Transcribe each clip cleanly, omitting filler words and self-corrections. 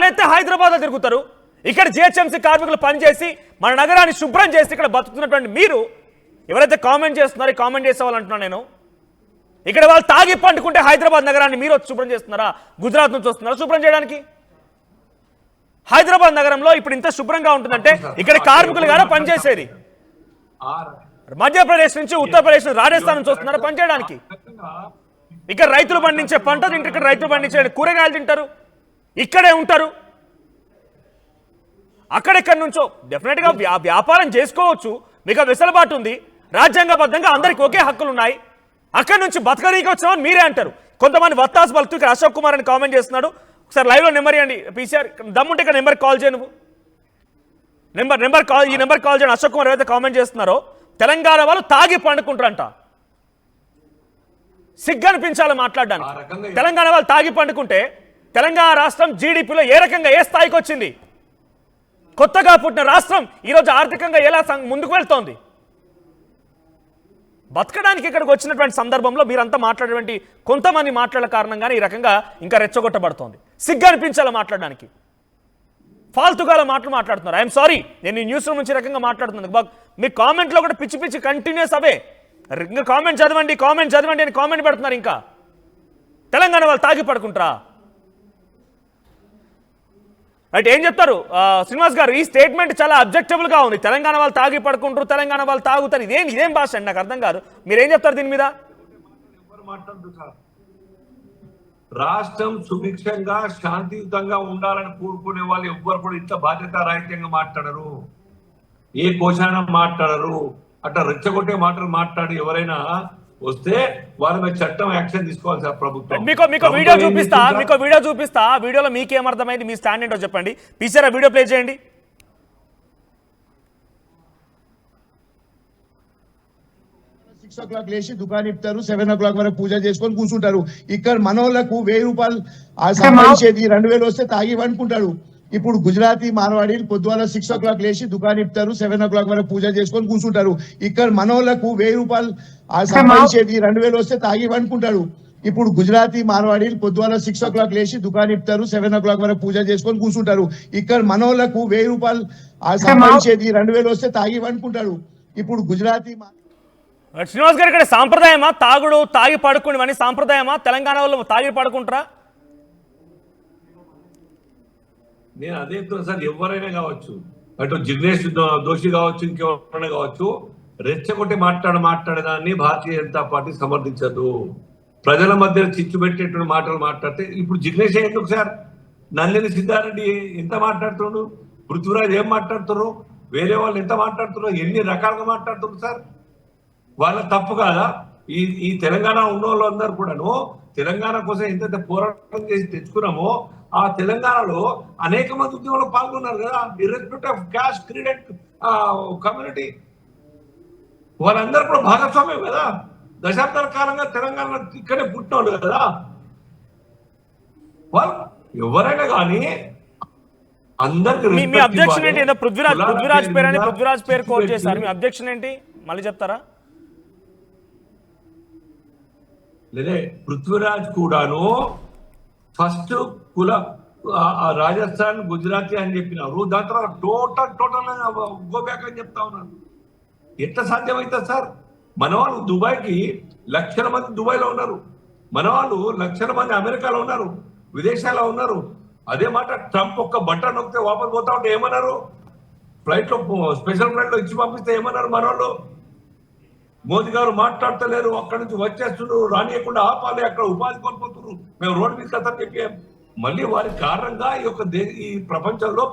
అయితే హైదరాబాద్లో తిరుగుతారు. ఇక్కడ జిహెచ్ఎంసీ కార్మికులు పనిచేసి మన నగరాన్ని శుభ్రం చేసి ఇక్కడ బతుకుతున్నటువంటి మీరు ఎవరైతే కామెంట్ చేస్తున్నారో కామెంట్ చేసే వాళ్ళు అంటున్నాను నేను, ఇక్కడ వాళ్ళు తాగి పండుకుంటే హైదరాబాద్ నగరాన్ని మీరు వచ్చి శుభ్రం చేస్తున్నారా? గుజరాత్ నుంచి వస్తున్నారా శుభ్రం చేయడానికి? హైదరాబాద్ నగరంలో ఇప్పుడు ఇంత శుభ్రంగా ఉంటుందంటే ఇక్కడ కార్మికులుగానే పనిచేసేది. మధ్యప్రదేశ్ నుంచి ఉత్తరప్రదేశ్ నుంచి రాజస్థాన్ నుంచి వస్తున్నారా పనిచేయడానికి? ఇక్కడ రైతులు పండించే పంట తింటారు, ఇక్కడ రైతులు పండించే కూరగాయలు తింటారు, ఇక్కడే ఉంటారు. అక్కడెక్కడి నుంచో డెఫినెట్గా వ్యాపారం చేసుకోవచ్చు, మీకు వెసులుబాటు ఉంది, రాజ్యాంగబద్ధంగా అందరికీ ఒకే హక్కులు ఉన్నాయి. అక్కడి నుంచి బతకనీకి వచ్చినామని మీరే అంటారు. కొంతమంది వత్తాసు బలుతూ ఇక్కడ అశోక్ కుమార్ అని కామెంట్ చేస్తున్నాడు. ఒకసారి లైవ్లో నెంబర్ ఇవ్వండి పీసీఆర్, దమ్ముంటే ఇక్కడ నెంబర్ కాల్ చేయ, నువ్వు నెంబర్ కాల్, ఈ నెంబర్ కాల్ చేయండి. అశోక్ కుమార్ ఏదైతే కామెంట్ చేస్తున్నారో తెలంగాణ వాళ్ళు తాగి పండుకుంటారంట. సిగ్గనిపించాలి మాట్లాడడానికి. తెలంగాణ వాళ్ళు తాగి పండుకుంటే తెలంగాణ రాష్ట్రం జీడిపిలో ఏ రకంగా ఏ స్థాయికి వచ్చింది? కొత్తగా పుట్టిన రాష్ట్రం ఈరోజు ఆర్థికంగా ఎలా ముందుకు వెళ్తోంది? బతకడానికి ఇక్కడికి వచ్చినటువంటి సందర్భంలో మీరంతా మాట్లాడేటువంటి కొంతమంది మాట్లాడే కారణంగానే ఈ రకంగా ఇంకా రెచ్చగొట్టబడుతోంది. సిగ్గు అనిపించాలి మాట్లాడడానికి. ఫాల్తుగాల మాటలు మాట్లాడుతున్నారు. ఐఎమ్ సారీ, నేను ఈ న్యూస్ రూమ్ నుంచి రకంగా మాట్లాడుతున్నాను. మీ కామెంట్లో కూడా పిచ్చి పిచ్చి కంటిన్యూస్ అవే, ఇంకా కామెంట్ చదవండి అని కామెంట్ పెడుతున్నారు. ఇంకా తెలంగాణ వాళ్ళు తాగి పడుకుంటారా? అంటే ఏం చెప్తారు శ్రీనివాస్ గారు? ఈ స్టేట్మెంట్ చాలా అబ్జెక్టబుల్ గా ఉంది. తెలంగాణ వాళ్ళు తాగి పడుకుంటారు, తెలంగాణ వాళ్ళు తాగుతారు, ఇదేం భాష అండి? నాకు అర్థం కాదు. మీరేం చెప్తారు దీని మీద? రాష్ట్రం సుభిక్షంగా శాంతియుతంగా ఉండాలని కోరుకునే వాళ్ళు ఎవ్వరు కూడా ఇంత బాధ్యతారాహిత్యంగా మాట్లాడరు, ఏ కోశాన మాట్లాడరు. అట్లా రెచ్చగొట్టే మాటలు మాట్లాడి ఎవరైనా వస్తే వాళ్ళ మీద చట్టం యాక్షన్ తీసుకోవాలి సార్ ప్రభుత్వం. మీకు వీడియో చూపిస్తా. వీడియోలో మీకేమర్థమైంది, మీ స్టాండ్ ఏంటో చెప్పండి. పీసీఆర్ వీడియో ప్లే చేయండి. 6 o'clock లేచి దుకాణం ఇస్తారు, 7 o'clock వరకు పూజ చేసుకొని కూర్చుంటారు. ఇక్కడ మనోళ్లకు 1000 రూపాయలు సంపాదించేది 2000 వస్తే తాగి వండుకుంటాడు. ఇప్పుడు గుజరాతీ మార్వాడీలు పొద్దువాల 6 o'clock లేచి దుకాణం ఇస్తారు, 7 o'clock వరకు పూజ చేసుకొని కూర్చుంటారు. ఇక్కడ మనోళ్లకు 1000 రూపాయలు సంపాదించేది 2000 వస్తే తాగి వండుకుంటాడు. ఇప్పుడు గుజరాతీ మార్వాడీలు పొద్దువాల 6 o'clock లేచి దుకాణం ఇస్తారు, 7 o'clock వరకు పూజ చేసుకొని కూర్చుంటారు. ఇక్కడ మనోళ్లకు 1000 రూపాయలు సంపాదించేది 2000 వస్తే తాగి వండుకుంటాడు. ఇప్పుడు గుజరాతీ శ్రీనివాస్ గారు, ఇక్కడ సాంప్రదాయమా తాగుడు, తాగి పడుకుని సాంప్రదాయమా? తెలంగాణ వాళ్ళు తాగి పడుకుంటారా? నేను అదే చెప్తున్నా సార్, ఎవరైనా కావచ్చు, అటు జిగ్నేష్ దోషి కావచ్చు, ఇంకెవరైనా కావచ్చు, రెచ్చగొట్టి మాట్లాడేదాన్ని భారతీయ జనతా పార్టీ సమర్థించదు. ప్రజల మధ్య చిచ్చు పెట్టేటువంటి మాటలు మాట్లాడితే ఇప్పుడు జిగ్నేష్ ఎందుకు సార్? నల్లిని సిద్ధారెడ్డి ఎంత మాట్లాడుతున్నాడు, పృథ్వీరాజ్ ఏం మాట్లాడుతున్నారు, వేరే వాళ్ళు ఎంత మాట్లాడుతున్నారు, ఎన్ని రకాలుగా మాట్లాడుతున్నారు సార్? వాళ్ళ తప్పు కాదా? ఈ తెలంగాణ ఉన్న వాళ్ళందరూ కూడాను తెలంగాణ కోసం ఎంతైతే పోరాటం చేసి తెచ్చుకున్నామో ఆ తెలంగాణలో అనేక మంది ఉద్యమంలో పాల్గొన్నారు కదా, irrespective of caste, creed and community. వాళ్ళందరూ కూడా భాగస్వామ్యం కదా. దశాబ్దాల కాలంగా తెలంగాణ ఇక్కడే పుట్టినోళ్ళు కదా వాళ్ళు. ఎవరైనా కానీ అందరికి మీ అబ్జెక్షన్ ఏంటి? ఏదో పృథ్వీరాజ్ పేరు కోట్ చేశారు, మీ అబ్జెక్షన్ ఏంటి మళ్ళీ చెప్తారా? లేదే, పృథ్వీరాజ్ కూడాను ఫస్ట్ కుల రాజస్థాన్ గుజరాతీ అని చెప్పినారు, దాని తర్వాత టోటల్ గో బ్యాక్ అని చెప్తా ఉన్నాను. ఎట్లా సాధ్యమవుతుంది సార్? మన వాళ్ళు దుబాయ్కి లక్షల మంది దుబాయ్లో ఉన్నారు, మన వాళ్ళు లక్షల మంది అమెరికాలో ఉన్నారు, విదేశాల్లో ఉన్నారు. అదే మాట ట్రంప్ ఒక్క బటన్ నొక్కితే వాపస్ పోతా ఉంటే ఏమన్నారు? ఫ్లైట్లో స్పెషల్ ఫ్లైట్లో ఇచ్చి పంపిస్తే ఏమన్నారు మన వాళ్ళు? మోదీ గారు మాట్లాడతలేరు, అక్కడి నుంచి వచ్చేస్తున్నారు, రానియకుండా ఆపాలి, అక్కడ ఉపాధి కోల్పోతున్నారు, మేము రోడ్డు మీద కథని చెప్పాం. మళ్ళీ వారి కారణంగా ఈ ప్రపంచంలో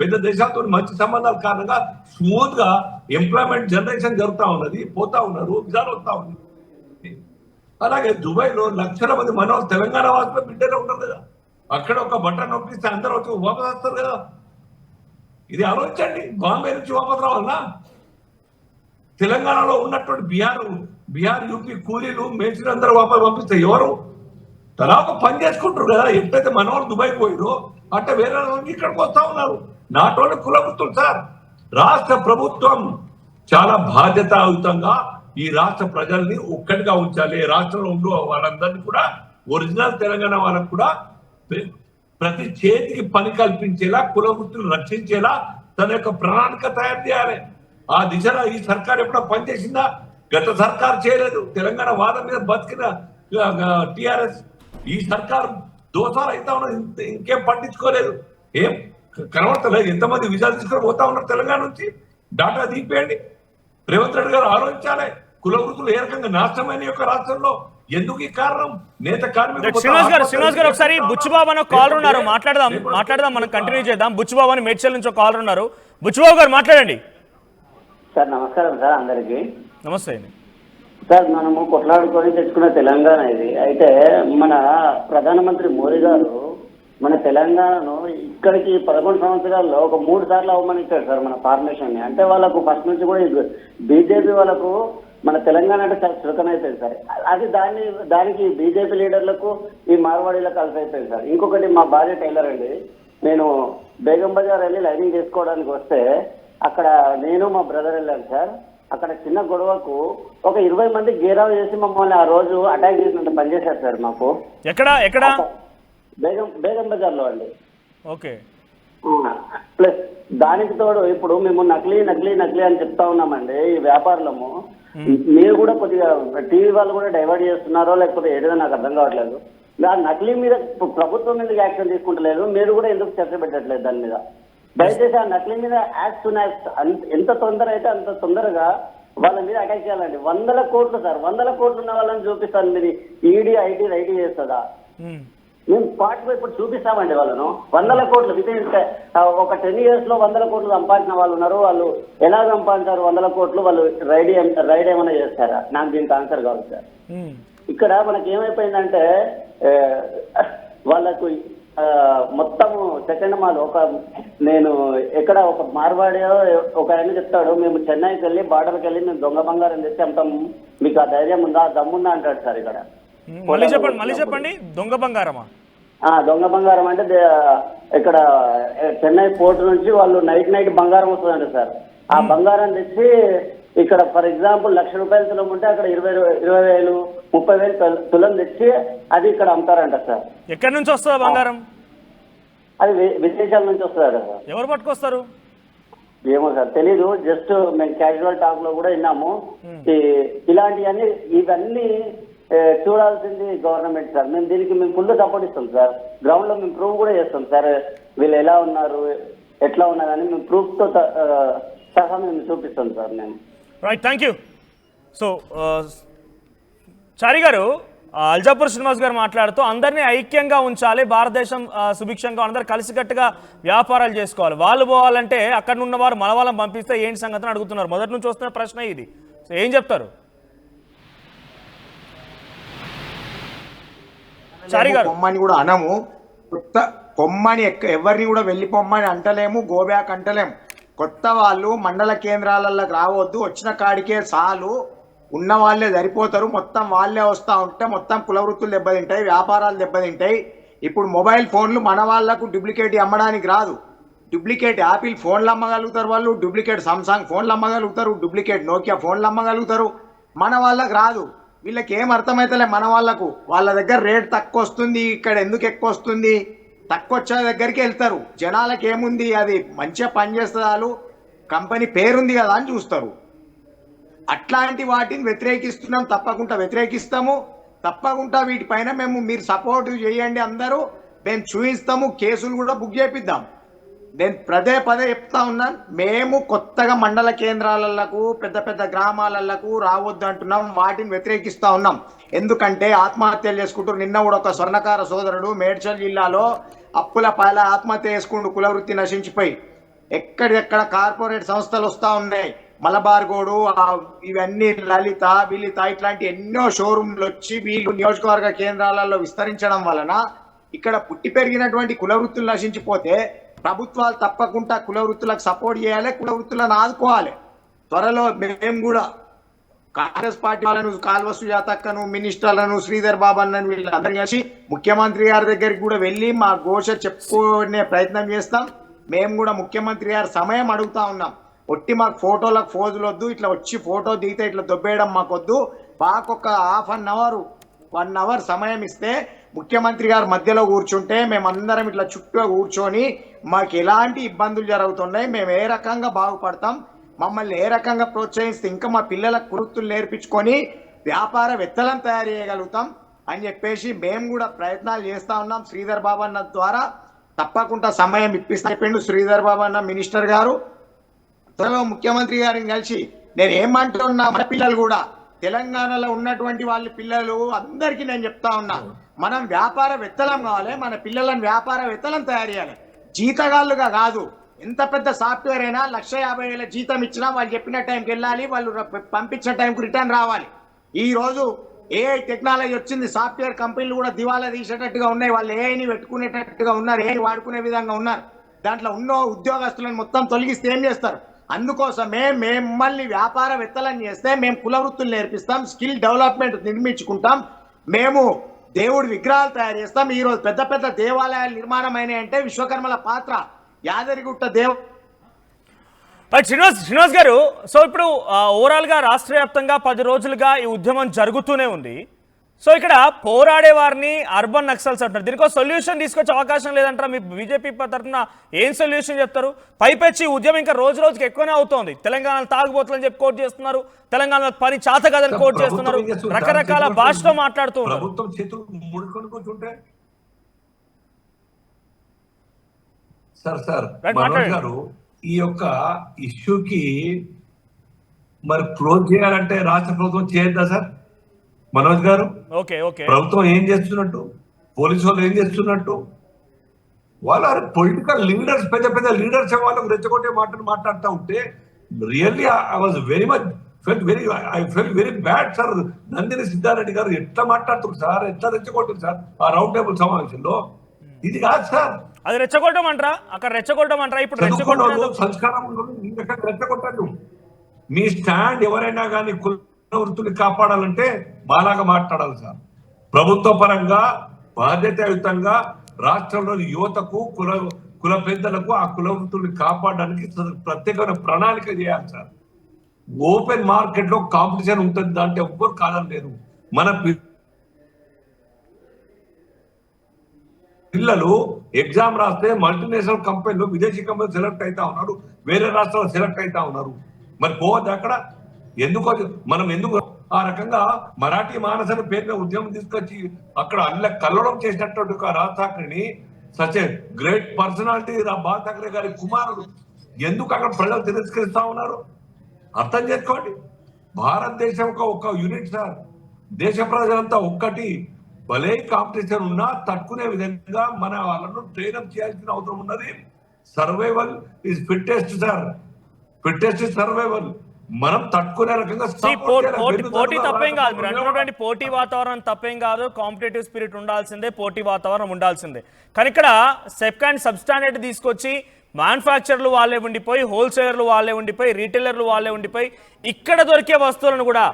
పెద్ద దేశాలతో మంచి సంబంధాల కారణంగా స్మూత్ గా ఎంప్లాయ్మెంట్ జనరేషన్ జరుగుతా ఉన్నది, పోతా ఉన్నారు, విజాలు వస్తా ఉంది. అలాగే దుబాయ్ లో లక్షల మంది మన తెలంగాణ వాసులు బిడ్డనే ఉన్నారు కదా, అక్కడ ఒక బటన్ నొప్పిస్తే అందరూ వచ్చి వాపస్ వస్తారు కదా. ఇది ఆలోచించండి. బాంబే నుంచి వాపస్ రావాలన్నా తెలంగాణలో ఉన్నటువంటి బీహార్ యూపీ కూలీలు మేస్త్రీలు అందరూ వాపస్ పంపిస్తే ఎవరు? తలా ఒక పని చేసుకుంటారు కదా. ఎప్పుడైతే మన వాళ్ళు దుబాయ్ పోయిరో అంటే వేరే ఇక్కడికి వస్తా ఉన్నారు. నాట్ ఓన్లీ కులవృత్తులు సార్. రాష్ట్ర ప్రభుత్వం చాలా బాధ్యతాయుతంగా ఈ రాష్ట్ర ప్రజల్ని ఒక్కటిగా ఉంచాలి. రాష్ట్రంలో ఉండే వాళ్ళందరినీ కూడా ఒరిజినల్ తెలంగాణ వాళ్ళకు కూడా ప్రతి చేతికి పని కల్పించేలా కుల వృత్తులు రక్షించేలా తన యొక్క ప్రణాళిక తయారు చేయాలి. ఆ దిశలో ఈ సర్కార్ ఎప్పుడో పనిచేసిందా? గత సర్కార్ చేయలేదు. తెలంగాణ వాదం మీద బతికిన టిఆర్ఎస్ ఈ సర్కార్ దోషాలు అయితే ఉన్నది, ఇంకేం పట్టించుకోలేదు. ఏం కనబడతలేదు. ఎంతమంది విజయాలు తీసుకొని పోతా ఉన్నారు తెలంగాణ నుంచి? డాటా తీపేయండి. రేవంత్ రెడ్డి గారు ఆలోచించాలి. కుల వృత్తులు ఏ రకంగా నాశనమైన యొక్క రాష్ట్రంలో ఎందుకు ఈ కారణం? నేత కార్మికులు శ్రీనివాస్ గారు ఒకసారి బుచ్చిబాబు అని కాలర్ ఉన్నారు, మాట్లాడదాం, మనం కంటిన్యూ చేద్దాం. బుచ్చిబాబు అని మేడ్చల్ నుంచి ఒక కాలర్ ఉన్నారు. బుచ్చిబాబు గారు మాట్లాడండి. సార్ నమస్కారం సార్ అందరికి. నమస్తే అండి సార్. మనము కొట్లాడుకొని తెచ్చుకున్న తెలంగాణ ఇది. అయితే మన ప్రధానమంత్రి మోదీ గారు మన తెలంగాణను ఇక్కడికి 11 సంవత్సరాల్లో ఒక 3 సార్లు అవమానించారు సార్ మన ఫార్మేషన్ ని. అంటే వాళ్ళకు ఫస్ట్ నుంచి కూడా బీజేపీ వాళ్ళకు మన తెలంగాణ అంటే చాలా చులకన అయిపోయింది సార్. అది దానికి బీజేపీ లీడర్లకు ఈ మార్వాడీలకు కలిసి అయిపోయింది సార్. ఇంకొకటి మా భార్య టైలర్ అండి. నేను బేగం బజార్ వెళ్ళి లైనింగ్ చేసుకోవడానికి వస్తే అక్కడ నేను మా బ్రదర్ వెళ్ళాను సార్. అక్కడ చిన్న గొడవకు ఒక 20 మంది గేరావు చేసి మమ్మల్ని ఆ రోజు అటాక్ చేసినంత పనిచేశారు సార్ మాకు. ఎక్కడ బేగం బజార్ లో అండి. ఓకే. ప్లస్ దానికి తోడు ఇప్పుడు మేము నకిలీ అని చెప్తా ఉన్నామండి ఈ వ్యాపారులము. మీరు కూడా కొద్దిగా టీవీ వాళ్ళు కూడా డైవర్ట్ చేస్తున్నారో లేకపోతే ఏదో నాకు అర్థం కావట్లేదు. ఆ నకిలీ మీద ప్రభుత్వం మీద యాక్షన్ తీసుకుంటలేదు, మీరు కూడా ఎందుకు చర్చ పెట్టట్లేదు దాని మీద? దయచేసి ఆ నకిలీ మీద యాక్ట్ ఎంత తొందర అయితే అంత తొందరగా వాళ్ళ మీద అటాక్ చేయాలండి. 100 కోట్లు సార్, 100 కోట్లు ఉన్న వాళ్ళని చూపిస్తాను. మీరు ఈడీ ఐటీ చేస్తుందా? మేము స్పాట్ ఇప్పుడు చూపిస్తామండి వాళ్ళను. 100 కోట్లు విత్ ఒక 10 years లో 100 కోట్లు సంపాదించిన వాళ్ళు ఉన్నారు. వాళ్ళు ఎలా సంపాదించారు 100 కోట్లు? వాళ్ళు రైడ్ ఏమైనా చేస్తారా? నాకు దీనికి ఆన్సర్ కావాలి సార్. ఇక్కడ మనకి ఏమైపోయిందంటే వాళ్ళకు మొత్తము సెకండ్ మాల్ నేను ఎక్కడ ఒక మార్వాడి ఒక ఆయన చెప్తాడు, మేము చెన్నైకి వెళ్ళి బార్డర్కి వెళ్ళి మేము దొంగ బంగారం తెచ్చి అమ్ముతాం, మీకు ఆ ధైర్యం ఉందా దమ్ముందా అంటాడు సార్. ఇక్కడ మళ్ళీ చెప్పండి. దొంగ బంగారమా? దొంగ బంగారం అంటే ఇక్కడ చెన్నై పోర్ట్ నుంచి వాళ్ళు నైట్ బంగారం వస్తుందండి సార్. ఆ బంగారం తెచ్చి ఇక్కడ ఫర్ ఎగ్జాంపుల్ 1,00,000 రూపాయల తులం ఉంటే అక్కడ 20,000 30,000 తులం తెచ్చి అది ఇక్కడ అమ్ముతారంట సార్. ఎక్కడి నుంచి వస్తుందా బంగారం? అది విదేశాల నుంచి వస్తుందట సార్. ఎవరు పట్టుకొస్తారు? ఏమో సార్ తెలీదు. జస్ట్ మేము క్యాజువల్ టాక్ లో కూడా విన్నాము. ఇవన్నీ చూడాల్సింది గవర్నమెంట్ సార్. మేము ఫుల్ సపోర్ట్ ఇస్తాం సార్. గ్రౌండ్ లో మేము ప్రూవ్ కూడా చేస్తాం సార్. వీళ్ళు ఎలా ఉన్నారు ఎట్లా ఉన్నారని మేము ప్రూఫ్ తో సహా మేము చూపిస్తాం సార్. నేను రైట్, థ్యాంక్ యూ. సో చారి గారు, అల్జాపూర్ శ్రీనివాస్ గారు మాట్లాడుతూ అందరినీ ఐక్యంగా ఉంచాలి, భారతదేశం సుభిక్షంగా అందరూ కలిసికట్టుగా వ్యాపారాలు చేసుకోవాలి, వాళ్ళు పోవాలంటే అక్కడ ఉన్నవారు మన వాళ్ళని పంపిస్తే ఏంటి సంగతిని అడుగుతున్నారు. మొదటి నుంచి వస్తున్న ప్రశ్న ఇది. సో ఏం చెప్తారు చారి గారు? పొమ్మని కూడా అనము, కొత్త పొమ్మని ఎవరిని కూడా వెళ్ళి పొమ్మని అంటలేము, గోబ్యాక్ అంటలేము. కొత్త వాళ్ళు మండల కేంద్రాలకు రావద్దు, వచ్చిన కాడికే చాలు, ఉన్న వాళ్ళే సరిపోతారు. మొత్తం వాళ్ళే వస్తూ ఉంటే మొత్తం కుల వృత్తులు దెబ్బతింటాయి, వ్యాపారాలు దెబ్బతింటాయి. ఇప్పుడు మొబైల్ ఫోన్లు మన వాళ్ళకు డూప్లికేట్ అమ్మడానికి రాదు. డూప్లికేట్ యాపిల్ ఫోన్లు అమ్మగలుగుతారు వాళ్ళు, డూప్లికేట్ సామ్సంగ్ ఫోన్లు అమ్మగలుగుతారు, డూప్లికేట్ నోకియా ఫోన్లు అమ్మగలుగుతారు. మన వాళ్ళకు రాదు. వీళ్ళకి ఏం అర్థమవుతలే మన వాళ్ళకు. వాళ్ళ దగ్గర రేట్ తక్కువ వస్తుంది, ఇక్కడ ఎందుకు ఎక్కువ వస్తుంది, తక్కువ వచ్చే దగ్గరికి వెళ్తారు. జనాలకు ఏముంది, అది మంచిగా పనిచేస్తారు, కంపెనీ పేరుంది కదా అని చూస్తారు. అట్లాంటి వాటిని వ్యతిరేకిస్తున్నాం, తప్పకుండా వ్యతిరేకిస్తాము. తప్పకుండా వీటిపైన మీరు సపోర్ట్ చేయండి, అందరూ మేము చూపిస్తాము, కేసులు కూడా బుక్ చేపిద్దాం. నేను పదే చెప్తా ఉన్నాను, మేము కొత్తగా మండల కేంద్రాలకు పెద్ద పెద్ద గ్రామాలకు రావద్దు అంటున్నాం, వాటిని వ్యతిరేకిస్తా ఉన్నాం. ఎందుకంటే ఆత్మహత్యలు చేసుకుంటారు. నిన్న కూడా ఒక స్వర్ణకార సోదరుడు మేడ్చల్ జిల్లాలో అప్పుల పాల ఆత్మహత్య చేసుకుంటూ కులవృత్తి నశించిపోయి ఎక్కడెక్కడ కార్పొరేట్ సంస్థలు వస్తూ ఉన్నాయి. మలబార్ గోడు, ఇవన్నీ లలిత విలిత ఇట్లాంటి ఎన్నో షోరూమ్లు వచ్చి వీళ్ళు నియోజకవర్గ కేంద్రాలలో విస్తరించడం వలన ఇక్కడ పుట్టి పెరిగినటువంటి కులవృత్తులు నశించిపోతే ప్రభుత్వాలు తప్పకుండా కులవృత్తులకు సపోర్ట్ చేయాలి, కులవృత్తులను ఆదుకోవాలి. త్వరలో మేము కూడా కాంగ్రెస్ పార్టీ వాళ్ళను, కాల్వ సుజాతక్కను, మినిస్టర్లను, శ్రీధర్ బాబు అన్నను వీళ్ళందరూ కలిసి ముఖ్యమంత్రి గారి దగ్గరికి కూడా వెళ్ళి మా ఘోష చెప్పుకునే ప్రయత్నం చేస్తాం. మేము కూడా ముఖ్యమంత్రి గారి సమయం అడుగుతా ఉన్నాం. ఒట్టి మాకు ఫోటోలకు ఫోజులు వద్దు, ఇట్లా వచ్చి ఫోటో దిగితే ఇట్లా దొబ్బేయడం మాకొద్దు. మాకు ఒక 1 hour సమయం ఇస్తే ముఖ్యమంత్రి గారు మధ్యలో కూర్చుంటే మేమందరం ఇట్లా చుట్టూ కూర్చొని మాకు ఎలాంటి ఇబ్బందులు జరుగుతున్నాయి, మేము ఏ రకంగా బాగుపడతాం, మమ్మల్ని ఏ రకంగా ప్రోత్సహిస్తే ఇంకా మా పిల్లలకు వృత్తులు నేర్పించుకొని వ్యాపారవేత్తలను తయారు చేయగలుగుతాం అని చెప్పేసి మేము కూడా ప్రయత్నాలు చేస్తా ఉన్నాం. శ్రీధర్ బాబు అన్న ద్వారా తప్పకుండా సమయం ఇప్పిస్తా చెప్పిండు శ్రీధర్ బాబు అన్న మినిస్టర్ గారు. త్వరలో ముఖ్యమంత్రి గారిని కలిసి నేను ఏమంటున్నా, మన పిల్లలు కూడా తెలంగాణలో ఉన్నటువంటి వాళ్ళ పిల్లలు అందరికీ నేను చెప్తా ఉన్నా, మనం వ్యాపారవేత్తలం కావాలి, మన పిల్లలను వ్యాపారవేత్తలను తయారు చేయాలి, జీతగాళ్ళుగా కాదు. ఎంత పెద్ద సాఫ్ట్వేర్ అయినా 1,50,000 జీతం ఇచ్చినా వాళ్ళు చెప్పిన టైంకి వెళ్ళాలి, వాళ్ళు పంపించిన టైంకి రిటర్న్ రావాలి. ఈ రోజు ఏఐ టెక్నాలజీ వచ్చింది, సాఫ్ట్వేర్ కంపెనీలు కూడా దివాలా తీసేటట్టుగా ఉన్నాయి, వాళ్ళు ఏఐని పెట్టుకునేటట్టుగా ఉన్నారు, ఏఐని వాడుకునే విధంగా ఉన్నారు. దాంట్లో ఉన్న ఉద్యోగస్తులను మొత్తం తొలగిస్తే ఏం చేస్తారు? అందుకోసమే మిమ్మల్ని వ్యాపారవేత్తలను చేస్తే మేము కుల వృత్తులు నేర్పిస్తాం, స్కిల్ డెవలప్మెంట్ నిర్మించుకుంటాం, మేము దేవుడి విగ్రహాలు తయారు చేస్తాం. ఈరోజు పెద్ద పెద్ద దేవాలయాలు నిర్మాణం అయినాయి అంటే విశ్వకర్మల పాత్ర. యాదగిరిగుట్ట శ్రీనివాస్ గారు, సో ఇప్పుడు ఓవరాల్ గా రాష్ట్ర వ్యాప్తంగా 10 రోజులుగా ఈ ఉద్యమం జరుగుతూనే ఉంది. సో ఇక్కడ పోరాడే వారిని అర్బన్ నక్సల్స్ అంటారు. దీనికి ఒక సొల్యూషన్ తీసుకొచ్చే అవకాశం లేదంటారా? మీ బీజేపీ తరఫున ఏం సొల్యూషన్ చెప్తారు? పైపెచ్చి ఉద్యమం ఇంకా రోజు రోజుకి ఎక్కువనే అవుతోంది. తెలంగాణలో తాగుబోతులని చెప్పి కోట్ చేస్తున్నారు, తెలంగాణలో పని చాత కదని కోట్ చేస్తున్నారు, రకరకాల భాషలో మాట్లాడుతూ ఉన్నారు. ప్రభుత్వం చేతులు ముడుకొని కూర్చుంటే సార్ మనోజ్ గారు, ఈ యొక్క ఇష్యూకి మరి క్లోజ్ చేయాలంటే రాష్ట్ర ప్రభుత్వం చేయొద్దా సార్? మనోజ్ గారు, ఓకే ప్రభుత్వం ఏం చేస్తున్నట్టు, పోలీసు వాళ్ళు ఏం చేస్తున్నట్టు? వాళ్ళ పొలిటికల్ లీడర్స్, పెద్ద పెద్ద లీడర్స్ వాళ్ళకు రెచ్చగొట్టే మాటలు మాట్లాడుతూ ఉంటే really I was I fell very bad sir. Nandini Siddareddy గారు ఎట్లా మాట్లాడుతున్నారు సార్, ఎట్లా రెచ్చగొట్టారు సార్ ఆ రౌండ్ టేబుల్ సమావేశంలో? ఇది కాదు సార్, అది రెచ్చగొట్టడం అంటారా? అక్కడ రెచ్చగొట్టడం అంటారా? ఇప్పుడు సంస్కారం రెచ్చగొట్టారు. మీ స్టాండ్ ఎవరైనా కానీ కుల వృత్తిని కాపాడాలంటే బాలాగా మాట్లాడాలి సార్. ప్రభుత్వ పరంగా బాధ్యతాయుతంగా రాష్ట్రంలోని యువతకు కుల పెద్దలకు ఆ కుల వృత్తుల్ని కాపాడడానికి ప్రత్యేకమైన ప్రణాళిక చేయాలి సార్. ఓపెన్ మార్కెట్ లో కాంపిటీషన్ ఉంటుంది, దాంట్లో ఎవ్వరు కాదని లేదు. మన పిల్లలు ఎగ్జామ్ రాస్తే మల్టీనేషనల్ కంపెనీలు, విదేశీ కంపెనీలు సెలెక్ట్ అవుతా ఉన్నారు, వేరే రాష్ట్రాల్లో సెలెక్ట్ అవుతా ఉన్నారు. మరి పోవద్దు అక్కడ? మనం ఎందుకు ఆ రకంగా మరాఠీ మానసని పేరున ఉద్యమం తీసుకొచ్చి అక్కడ అల్ల కల్లడం చేసినటువంటి రాజ్ ఠాక్రేని, such a great personality Bal Thackeray గారి కుమారుడు, ఎందుకు అక్కడ ప్రజలు తిరస్కరిస్తా ఉన్నారు? అర్థం చేసుకోండి. భారతదేశం ఒక యూనిట్ సార్, దేశ ప్రజలంతా ఒక్కటి. భలే కాంపిటీషన్ ఉన్నా తట్టుకునే విధంగా మన వాళ్ళను ట్రైనప్ చేయాల్సిన అవసరం ఉన్నది. Survival is fittest sir, fittest is survival. మనం తట్టుకునే రకంగా పోటీ తప్పేం కాదు, మీరు అంటున్నటువంటి పోటీ వాతావరణం తప్పేం కాదు, కాంపిటేటివ్ స్పిరిట్ ఉండాల్సిందే, పోటీ వాతావరణం ఉండాల్సిందే. కానీ ఇక్కడ సెకండ్ సబ్స్టాండర్డ్ తీసుకొచ్చి మ్యానుఫ్యాక్చర్లు వాళ్ళే ఉండిపోయి, హోల్సేలర్లు వాళ్ళే ఉండిపోయి, రీటైలర్లు వాళ్ళే ఉండిపోయి, ఇక్కడ దొరికే వస్తువులను కూడా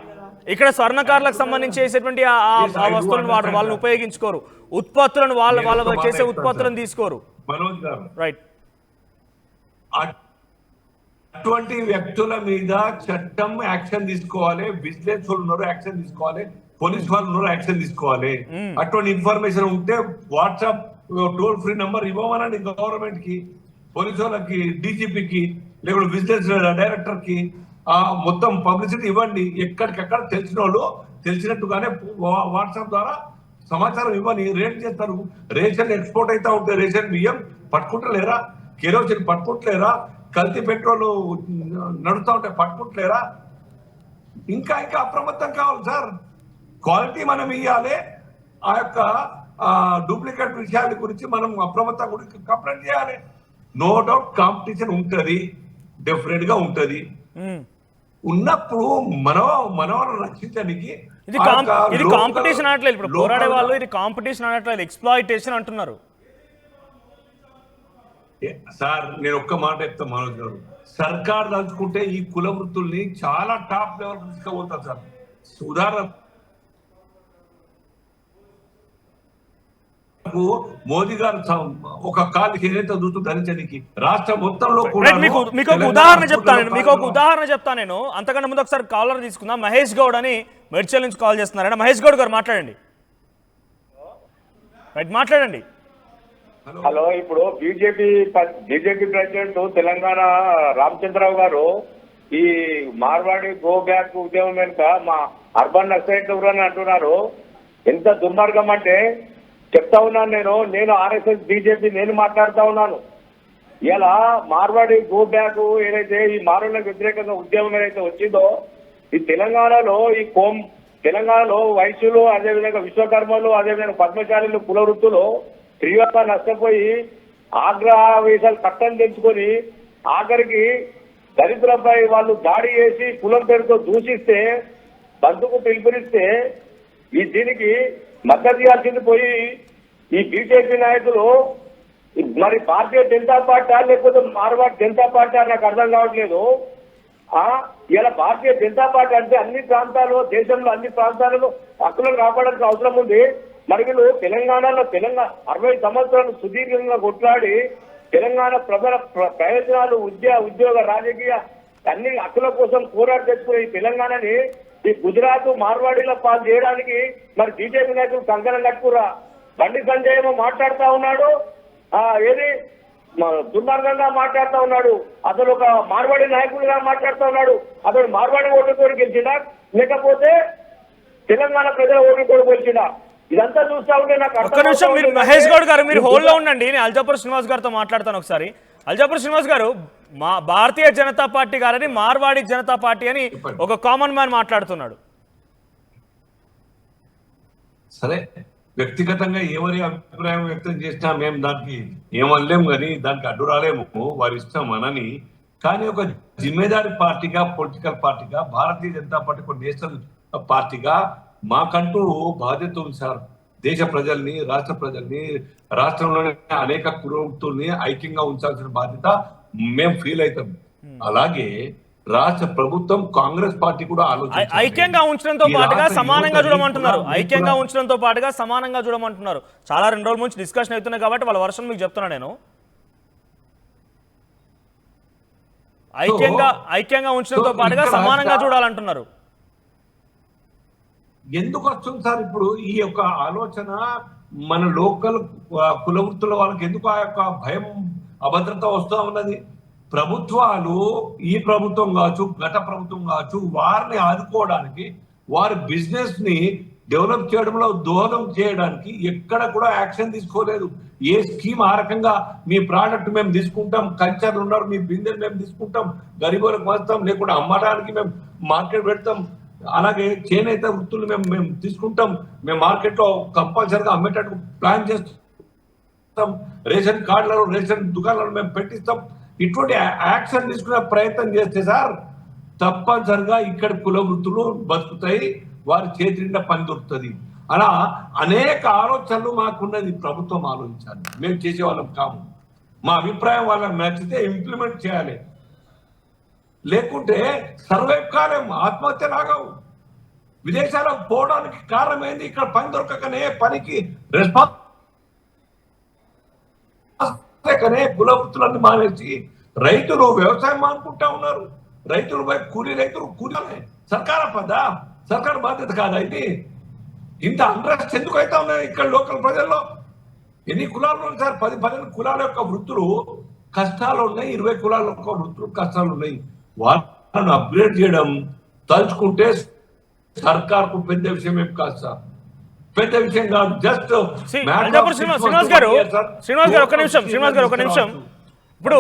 ఇక్కడ స్వర్ణకారులకు సంబంధించి చేసేటువంటి ఆ వస్తువులను వాళ్ళని ఉపయోగించుకోరు, ఉత్పత్తులను వాళ్ళ చేసే ఉత్పత్తులను తీసుకోరు. రైట్. అటువంటి వ్యక్తుల మీద చట్టం యాక్షన్ తీసుకోవాలి, బిజినెస్ వాళ్ళు ఉన్నారు యాక్షన్ తీసుకోవాలి, పోలీస్ వాళ్ళు ఉన్నారు యాక్షన్ తీసుకోవాలి. అటువంటి ఇన్ఫర్మేషన్ ఉంటే వాట్సాప్ టోల్ ఫ్రీ నంబర్ ఇవ్వమనండి గవర్నమెంట్ కి, పోలీసు వాళ్ళకి, డీజీపీకి, లేకపోతే బిజినెస్ డైరెక్టర్ కి మొత్తం పబ్లిసిటీ ఇవ్వండి. ఎక్కడికెక్కడ తెలిసిన వాళ్ళు తెలిసినట్టుగానే వాట్సాప్ ద్వారా సమాచారం ఇవ్వని. రేట్ చేస్తారు. రేషన్ ఎక్స్పోర్ట్ అవుతా ఉంటే రేషన్ బియ్యం పట్టుకుంటలేరా? కెరోసిన్ పట్టుకుంటలేరా? కల్తీ పెట్రోల్ నడుస్తూ ఉంటే పట్టుకుంటలేరా? ఇంకా అప్రమత్తం కావాలి సార్. క్వాలిటీ మనం ఇవ్వాలి. ఆ యొక్క డూప్లికేట్ విషయాల గురించి మనం అప్రమత్తం గురించి కంప్లైంట్ చేయాలి. నో డౌట్ కాంపిటీషన్ ఉంటది, డెఫినెట్ గా ఉంటది. ఉన్నప్పుడు మనవాళ్ళని రక్షించడానికి ఇది కాంపిటీషన్ అనట్లేదు. ఇప్పుడు పోరాడే వాళ్ళు ఇది కాంపిటీషన్ అనట్లేదు, ఎక్స్‌ప్లాయిటేషన్ అంటున్నారు. సార్ నేను ఒక్క మాట చెప్తా మనోజ్ గారు, సర్కార్ తలుచుకుంటే ఈ కుల వృత్తుల్ని చాలా టాప్ లెవెల్ తీసుకుపోతారు సార్. ఉదాహరణ మోదీ గారు ఒక కాలు ఏదైతే దూతు ధరించడానికి రాష్ట్రం మొత్తంలో కూడా మీకు ఒక ఉదాహరణ చెప్తాను నేను. అంతకంటే ముందు ఒకసారి కాలర్ తీసుకుందాం. మహేష్ గౌడ్ అని మెడ్చల్ నుంచి కాల్ చేస్తున్నారండి. మహేష్ గౌడ్ గారు మాట్లాడండి. రైట్, మాట్లాడండి. హలో, ఇప్పుడు బీజేపీ ప్రెసిడెంట్ తెలంగాణ రామచంద్రరావు గారు ఈ మార్వాడి గో బ్యాక్ ఉద్యమం వెనుక మా అర్బన్ నక్సలైట్ అని అంటున్నారు. ఎంత దుర్మార్గం అంటే చెప్తా ఉన్నాను నేను ఆర్ఎస్ఎస్ బీజేపీ నేను మాట్లాడుతా ఉన్నాను. ఇలా మార్వాడి గో బ్యాక్ ఏదైతే ఈ మారులకు వ్యతిరేకంగా ఉద్యమం ఏదైతే వచ్చిందో ఈ తెలంగాణలో తెలంగాణలో వైశ్యులు, అదేవిధంగా విశ్వకర్మలు, అదేవిధంగా పద్మశాలీలు, కుల వృత్తులు తీవ్రంగా నష్టపోయి ఆగ్రహావేశాలు కట్టం తెచ్చుకొని ఆఖరికి దళితులపై వాళ్ళు దాడి చేసి కులం పేరుతో దూషిస్తే బంధుకు పిలుపునిస్తే దీనికి మద్దతు ఇవ్వాల్సింది పోయి ఈ బీజేపీ నాయకులు మరి భారతీయ జనతా పార్టీ లేకపోతే మార్వాడి జనతా పార్టీ నాకు అర్థం కావట్లేదు. ఇలా భారతీయ జనతా పార్టీ అంటే అన్ని ప్రాంతాలు, దేశంలో అన్ని ప్రాంతాలలో హక్కులను కాపాడాల్సిన అవసరం ఉంది. మరి వీళ్ళు తెలంగాణలో 60 సంవత్సరాలు సుదీర్ఘంగా కొట్లాడి తెలంగాణ ప్రజల ప్రయోజనాలు, ఉద్యోగ, రాజకీయ అన్ని హక్కుల కోసం పోరాటం తెచ్చుకునే ఈ తెలంగాణని ఈ గుజరాత్ మార్వాడీలో పాలు చేయడానికి మరి బీజేపీ నాయకులు కంకణం కట్టుకురా. బండి సంజయ్ ఏమో మాట్లాడుతా ఉన్నాడు, ఏది దుర్మార్గంగా మాట్లాడుతా ఉన్నాడు. అతను ఒక మార్వాడి నాయకుడిగా మాట్లాడుతా ఉన్నాడు. అతను మార్వాడి ఓటుతో గెలిచినా లేకపోతే తెలంగాణ ప్రజల ఓటుతో గెలిచినా? ఇదంతా చూస్తా ఉంటే నాకు ఒక్క నిమిషం, మీరు మహేష్ గౌడ్ గారు మీరు హోల్డ్ లో ఉండండి. నేను అల్జాపూర్ శ్రీనివాస్ గారితో మాట్లాడతాను ఒకసారి. అల్జాపూర్ శ్రీనివాస్ గారు, మా భారతీయ జనతా పార్టీ గారని మార్వాడి జనతా పార్టీ అని ఒక కామన్ మ్యాన్ మాట్లాడుతున్నాడు. సరే, వ్యక్తిగతంగా ఎవరి అభిప్రాయం వ్యక్తం చేసినా మేము దానికి ఏమనలేము, కానీ దానికి అడ్డు రాలేము, వారి ఇష్టం అనని. కానీ ఒక జిమ్మేదారి పార్టీగా, పొలిటికల్ పార్టీగా, భారతీయ జనతా పార్టీ ఒక నేషనల్ పార్టీగా మాకంటూ బాధ్యత ఉంది సార్. దేశ ప్రజల్ని, రాష్ట్ర ప్రజల్ని, రాష్ట్రంలోని అనేక కుటుంబాలని ఐక్యంగా ఉంచాల్సిన బాధ్యత మేము ఫీల్ అవుతాం. అలాగే రాష్ట్ర ప్రభుత్వం, కాంగ్రెస్ పార్టీ కూడా ఐక్యంగా ఉంచడంతో పాటుగా సమానంగా చూడమంటున్నారు. ఐక్యంగా ఉంచడంతో పాటుగా సమానంగా చూడమంటున్నారు. చాలా 2 రోజుల నుంచి డిస్కషన్ అవుతున్నాయి కాబట్టి వాళ్ళ వర్షన్ మీకు చెప్తున్నా నేను. ఐక్యంగా ఉంచడంతో పాటుగా సమానంగా చూడాలంటున్నారు. ఎందుకు వస్తుంది సార్ ఇప్పుడు ఈ యొక్క ఆలోచన? మన లోకల్ కుల వృత్తుల వాళ్ళకి ఎందుకు ఆ యొక్క భయం, అభద్రత వస్తూ ఉన్నది? ప్రభుత్వాలు, ఈ ప్రభుత్వం కావచ్చు, గత ప్రభుత్వం కావచ్చు, వారిని ఆదుకోవడానికి, వారి బిజినెస్ ని డెవలప్ చేయడంలో దోహదం చేయడానికి ఎక్కడ కూడా యాక్షన్ తీసుకోలేదు. ఏ స్కీమ్ ఆ రకంగా మీ ప్రోడక్ట్ మేము తీసుకుంటాం, కల్చర్ ఉన్నారు, మీ బిజినెస్ మేము తీసుకుంటాం, గరీబులకు వస్తాం, లేకుండా అమ్మడానికి మేము మార్కెట్ పెడతాం, అలాగే చేనేత వృత్తులు మేము తీసుకుంటాం, మేము మార్కెట్ లో కంపల్సరిగా అమ్మేటట్టు ప్లాన్ చేస్తాం, రేషన్ కార్డులలో, రేషన్ దుకాణాలలో మేము పెట్టిస్తాం. ఇటువంటి యాక్షన్ తీసుకునే ప్రయత్నం చేస్తే సార్ తప్పనిసరిగా ఇక్కడ కుల వృత్తులు బతుకుతాయి, వారి చేతి నిండా పని దొరుకుతుంది. అలా అనేక ఆలోచనలు మాకున్నది. ప్రభుత్వం ఆలోచించాలి, మేము చేసేవాళ్ళం కాము. మా అభిప్రాయం వాళ్ళకి నచ్చితే ఇంప్లిమెంట్ చేయాలి, లేకుంటే సర్వైవ్ కాలేం, ఆత్మహత్య రాగవు. విదేశాలకు పోవడానికి కారణం ఏంది? ఇక్కడ పని దొరకకనే, పనికి రెస్పాన్స్ కుల వృత్తులన్నీ మానేసి రైతులు వ్యవసాయం మానుకుంటా ఉన్నారు. రైతులు రైతులు కూలీ సర్కార్ పదా, సర్కార్ బాధ్యత కాదా ఇది? ఇంత అండ్రెస్ట్ ఎందుకు అవుతా ఉన్నాయి ఇక్కడ లోకల్ ప్రజల్లో? ఎన్ని కులాలు ఉన్నాయి సార్? 10-12 కులాల యొక్క వృత్తులు కష్టాలు ఉన్నాయి, 20 కులాల యొక్క వృత్తులు కష్టాలు ఉన్నాయి. వాళ్ళను అప్గ్రేడ్ చేయడం తలుచుకుంటే సర్కార్కు పెద్ద విషయం ఏం కాదు సార్, పెద్ద విషయం కాదు. జస్ట్ శ్రీనివాస్ గారు ఒక నిమిషం. ఇప్పుడు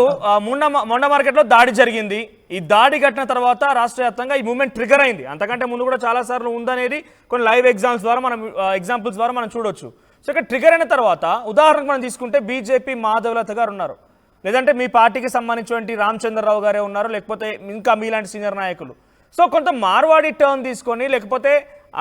మొండ మార్కెట్ లో దాడి జరిగింది. ఈ దాడి కట్టిన తర్వాత రాష్ట్ర వ్యాప్తంగా ఈ మూవ్మెంట్ ట్రిగర్ అయింది. అంతకంటే ముందు కూడా చాలా సార్లు ఉందనేది కొన్ని లైవ్ ఎగ్జాంపుల్స్ ద్వారా మనం చూడొచ్చు. సో ఇక్కడ ట్రిగర్ అయిన తర్వాత ఉదాహరణకు మనం తీసుకుంటే బీజేపీ మాధవలత గారు ఉన్నారు, లేదంటే మీ పార్టీకి సంబంధించినటువంటి రామచంద్రరావు గారే ఉన్నారు, లేకపోతే ఇంకా మీలాంటి సీనియర్ నాయకులు. సో కొంత మార్వాడి టర్న్ తీసుకొని, లేకపోతే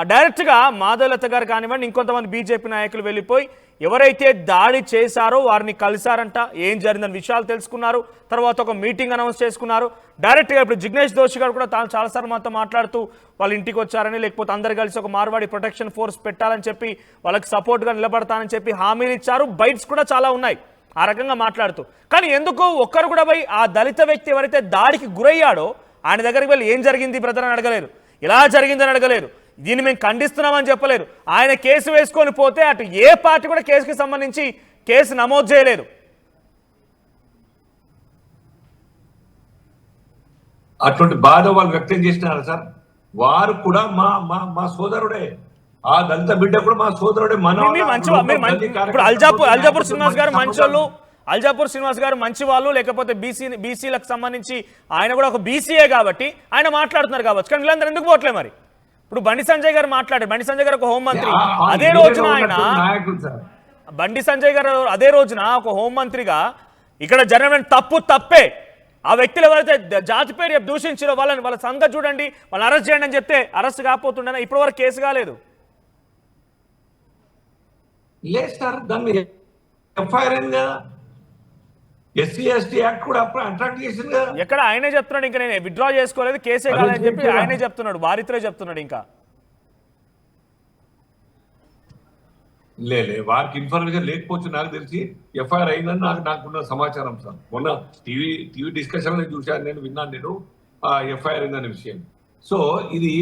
డైరెక్ట్గా మాధవలత గారు కానివ్వండి, ఇంకొంతమంది బీజేపీ నాయకులు వెళ్ళిపోయి ఎవరైతే దాడి చేశారో వారిని కలిశారంట, ఏం జరిగిందని విషయాలు తెలుసుకున్నారు. తర్వాత ఒక మీటింగ్ అనౌన్స్ చేసుకున్నారు డైరెక్ట్గా. ఇప్పుడు జిగ్నేష్ దోషి గారు కూడా తాను చాలాసార్లు మనతో మాట్లాడుతూ వాళ్ళ ఇంటికి వచ్చారని, లేకపోతే అందరు కలిసి ఒక మార్వాడి ప్రొటెక్షన్ ఫోర్స్ పెట్టాలని చెప్పి, వాళ్ళకి సపోర్ట్గా నిలబడతానని చెప్పి హామీలు ఇచ్చారు. బైట్స్ కూడా చాలా ఉన్నాయి ఆ రకంగా మాట్లాడుతూ. కానీ ఎందుకు ఒక్కరు కూడా పోయి ఆ దళిత వ్యక్తి ఎవరైతే దాడికి గురయ్యాడో ఆయన దగ్గరికి వెళ్ళి ఏం జరిగింది బ్రదర్ అని అడగలేరు, ఇలా జరిగిందని అడగలేరు, దీన్ని మేము ఖండిస్తున్నామని చెప్పలేరు. ఆయన కేసు వేసుకొని పోతే అటు ఏ పార్టీ కూడా కేసుకి సంబంధించి కేసు నమోదు చేయలేదు. అటువంటి బాధ వాళ్ళు వ్యక్తం చేసినారు సార్. వారు కూడా మా మా మా సోదరుడే, ఆ దళిత బిడ్డ కూడా మా సోదరుడే. ఇప్పుడు అల్జాపూర్ శ్రీనివాస్ గారు మంచోళ్ళు, అల్జాపూర్ శ్రీనివాస్ గారు మంచి వాళ్ళు, లేకపోతే బీసీలకు సంబంధించి ఆయన కూడా ఒక బీసీఏ కాబట్టి ఆయన మాట్లాడుతున్నారు కావచ్చు. కానీ వీళ్ళందరూ ఎందుకు పోవట్లే మరి? ఇప్పుడు బండి సంజయ్ గారు మాట్లాడారు. బండి సంజయ్ గారు ఒక హోంమంత్రి, అదే రోజున ఆయన బండి సంజయ్ గారు అదే రోజున ఒక హోంమంత్రిగా ఇక్కడ జరిగిన తప్పే, ఆ వ్యక్తులు ఎవరైతే జాతి పేరు దూషించారో వాళ్ళ సంగతి చూడండి, వాళ్ళని అరెస్ట్ చేయండి అని చెప్తే అరెస్ట్ కాకపోతుండే ఇప్పటి వరకు కేసు కాలేదు. లేదు సార్, దాన్ని ఎఫ్ఐఆర్ అయింది కదా, ఎస్సీ ఎస్టీ యాక్ట్ కూడా అప్పుడు అట్రాక్ట్ చేసింది కదా. ఎక్కడ ఆయనే చెప్తున్నాడు, ఇంకా నేను విత్డ్రా చేసుకోలేదు, కేసే కాదని చెప్పి ఆయనే చెప్తున్నాడు, వారిత్రే చెప్తున్నాడు. ఇంకా లేలే వారికి ఇన్ఫర్మేషన్ లేకపోవచ్చు, నాకు తెలిసి ఎఫ్ఐఆర్ అయిందని నాకున్న సమాచారం సార్. మొన్న టీవీ డిస్కషన్ లో చూశాను, నేను విన్నాను, నేను ఎఫ్ఐఆర్ అయిందనే విషయం. సో ఇది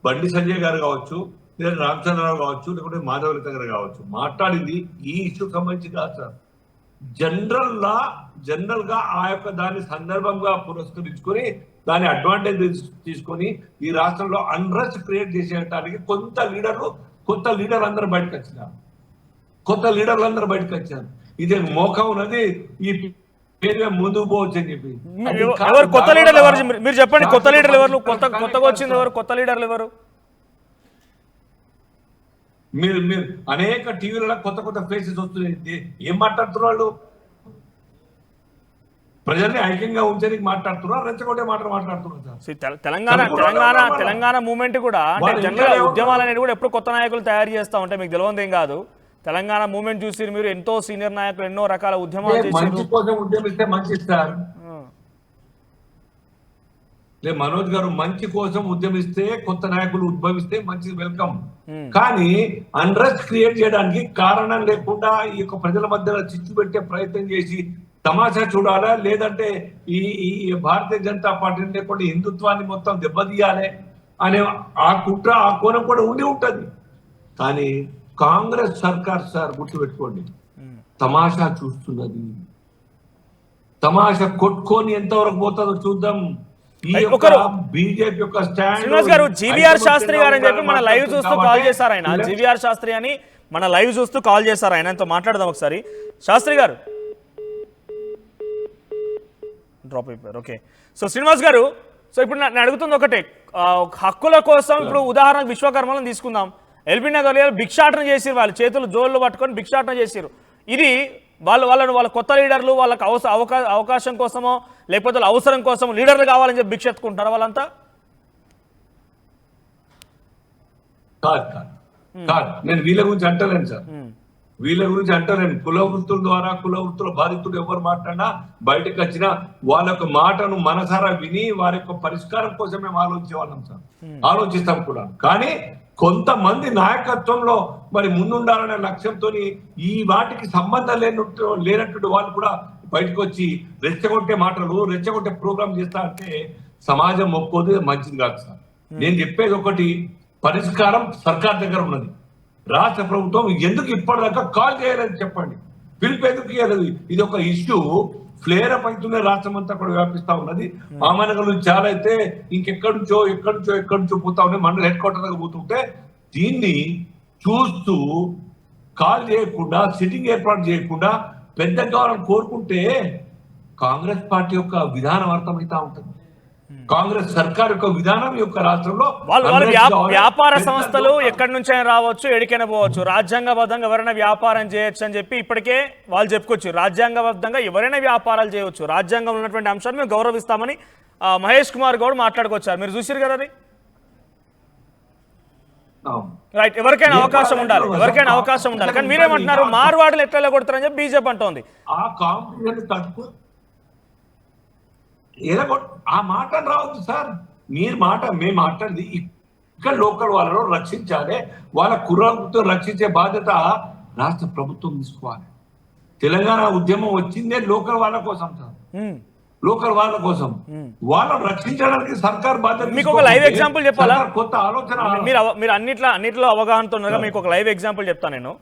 బండి సంజయ్ గారు కావచ్చు, లేదా రామచంద్రరావు కావచ్చు, లేకుంటే మాధవలత గారు కావచ్చు, మాట్లాడింది ఈ ఇష్యూకి సంబంధించి కాదు సార్. జనరల్ గా ఆ యొక్క దాన్ని సందర్భంగా పురస్కరించుకొని దాని అడ్వాంటేజ్ తీసుకొని ఈ రాష్ట్రంలో అన్రెస్ట్ క్రియేట్ చేసేటానికి కొత్త లీడర్లు అందరూ బయటకు వచ్చినారు. ఇదే మోఖం ఉన్నది, ఈ పేరు ముందుకు పోవచ్చు అని చెప్పి. ఎవరు కొత్త లీడర్లు ఎవరు మీరు చెప్పండి? కొత్త లీడర్లు ఎవరు? కొత్తగా వచ్చింది ఎవరు? కొత్త లీడర్లు ఎవరు? మీరు అనేక టీవీలలో కొత్త ఫేసెస్ వస్తున్నాయి. ఏం మాట్లాడుతున్నారు వాళ్ళు? ప్రజల్ని ఐక్యంగా ఉంచడానికి మాట్లాడుతున్నారు, రెచ్చగొట్టే మాట్లాడుతున్నారు సార్. తెలంగాణ మూవ్మెంట్ కూడా అంటే జనరల్ ఉద్యమాలు అనేది కూడా ఎప్పుడు కొత్త నాయకులు తయారు చేస్తా ఉంటే మీకు తెలియదు ఏం కాదు. తెలంగాణ మూవ్మెంట్ చూసి మీరు ఎంతో సీనియర్ నాయకులు ఎన్నో రకాల ఉద్యమాలు మంచి కోసం ఉద్యమిస్తే మంచిది సార్. మనోజ్ గారు మంచి కోసం ఉద్యమిస్తే, కొత్త నాయకులు ఉద్భవిస్తే మంచిది, వెల్కమ్. కానీ అన్రెస్ట్ క్రియేట్ చేయడానికి కారణం లేకుండా ఈ యొక్క ప్రజల మధ్యలో చిచ్చు పెట్టే ప్రయత్నం చేసి తమాషా చూడాలా, లేదంటే ఈ భారతీయ జనతా పార్టీని లేకుండా హిందుత్వాన్ని మొత్తం దెబ్బతీయాలి అనే ఆ కుట్ర, ఆ కోణం కూడా ఉంటది. కానీ కాంగ్రెస్ సర్కార్ సార్ గుర్తుపెట్టుకోండి, తమాషా చూస్తున్నది. తమాషా కొట్టుకొని ఎంతవరకు పోతుందో చూద్దాం. బీజేపీ యొక్క శ్రీనివాస్ గారు జీవీఆర్ శాస్త్రి గారు అని చెప్పి మన లైవ్ చూస్తూ కాల్ చేశారు. ఆయన జీవీఆర్ శాస్త్రి అని మన లైవ్ చూస్తూ కాల్ చేశారు. ఆయనతో మాట్లాడదాం ఒకసారి. శాస్త్రి గారు డ్రాప్ అయిపోయారు. ఓకే, సో శ్రీనివాస్ గారు, సో ఇప్పుడు నేను అడుగుతుంది ఒకటే, హక్కుల కోసం ఇప్పుడు ఉదాహరణకు విశ్వకర్మలను తీసుకుందాం. ఎల్బీ నగర్ భిక్షాటన చేసిరు, వాళ్ళు చేతులు జోళ్ళు పట్టుకొని భిక్షాటన చేసిరు. ఇది వాళ్ళ కొత్త లీడర్లు వాళ్ళకి అవకాశం కోసమో లేకపోతే అవసరం కోసమో లీడర్లు కావాలని చెప్పి భిక్ష ఎత్తుకుంటారు వాళ్ళంతా? కాదు, నేను వీళ్ళ గురించి అంటలేను సార్, వీళ్ళ గురించి అంటలేను. కుల వృత్తుల ద్వారా, కుల వృత్తుల బాధితులు ఎవరు మాట్లాడినా బయటకు వచ్చినా వాళ్ళ యొక్క మాటను మనసారా విని వారి యొక్క పరిష్కారం కోసం మేము ఆలోచించే వాళ్ళం సార్, ఆలోచిస్తాం కూడా. కానీ కొంతమంది నాయకత్వంలో మరి ముందుండాలనే లక్ష్యంతో ఈ వాటికి సంబంధం లేనట్టు వాళ్ళు కూడా బయటకు వచ్చి రెచ్చగొట్టే మాటలు, రెచ్చగొట్టే ప్రోగ్రాం చేస్తా అంటే సమాజం ఒప్పుకోదు, మంచిది కాదు సార్. నేను చెప్పేది ఒకటి, పరిష్కారం సర్కార్ దగ్గర ఉన్నది. రాష్ట్ర ప్రభుత్వం ఎందుకు ఇప్పటిదాకా కాల్ చేయలేదు చెప్పండి, పిలుపు ఎందుకు ఇవ్వలేదు? ఇది ఒక ఇష్యూ ఫ్లేర్ అప్ అవుతున్న రాష్ట్రం అంతా కూడా వ్యాపిస్తా ఉన్నది. మామనగర్ నుంచి చాలా అయితే ఇంకెక్కడి నుంచో పోతా ఉన్నాయి, మండల హెడ్ క్వార్టర్ దగ్గర పోతుంటే దీన్ని చూస్తూ కాల్ చేయకుండా, సిట్టింగ్ ఏర్పాటు చేయకుండా పెద్ద కావాలని కోరుకుంటే కాంగ్రెస్ పార్టీ యొక్క విధానం అర్థమవుతా ఉంటుంది. కాంగ్రెస్ సర్కార్ యొక్క విధానం యొక్క రాష్ట్రంలో వ్యాపార సంస్థలు ఎక్కడి నుంచైనా రావచ్చు, ఎడికైనా పోవచ్చు, రాజ్యాంగబద్ధంగా ఎవరైనా వ్యాపారం చేయొచ్చు అని చెప్పి ఇప్పటికే వాళ్ళు చెప్పుకోవచ్చు. రాజ్యాంగబద్ధంగా ఎవరైనా వ్యాపారాలు చేయవచ్చు, రాజ్యాంగంలో ఉన్నటువంటి అంశాన్ని మేము గౌరవిస్తామని మహేష్ కుమార్ గౌడ్ మాట్లాడుకొచ్చారు. మీరు చూసారు కదా అది? రైట్, ఎవరికైనా అవకాశం ఉండాలి, కానీ మీరేమంటున్నారు మార్వాడులు ఎట్లా కొడతారని చెప్పి బీజేపీ అంటోంది. ఆ మాట రావద్దు సార్. మేము మాట్లాడింది ఇక్కడ లోకల్ వాళ్ళలో రక్షించాలి, వాళ్ళ కుర్రతో రక్షించే బాధ్యత రాష్ట్ర ప్రభుత్వం తీసుకోవాలి. తెలంగాణ ఉద్యమం వచ్చిందే లోకల్ వాళ్ళ కోసం సార్. లోకల్ వాళ్ళ కోసం వాళ్ళని రక్షించడానికి సర్కార్ బాధ్యత మీకు ఒక లైవ్ ఎగ్జాంపుల్ చెప్పాలా? సర్కార్ కొత్త ఆలోచన మీరు అన్నిట్లో అవగాహనతో ఉన్నారుగా, మీకు ఒక లైవ్ ఎగ్జాంపుల్ చెప్తాను నేను.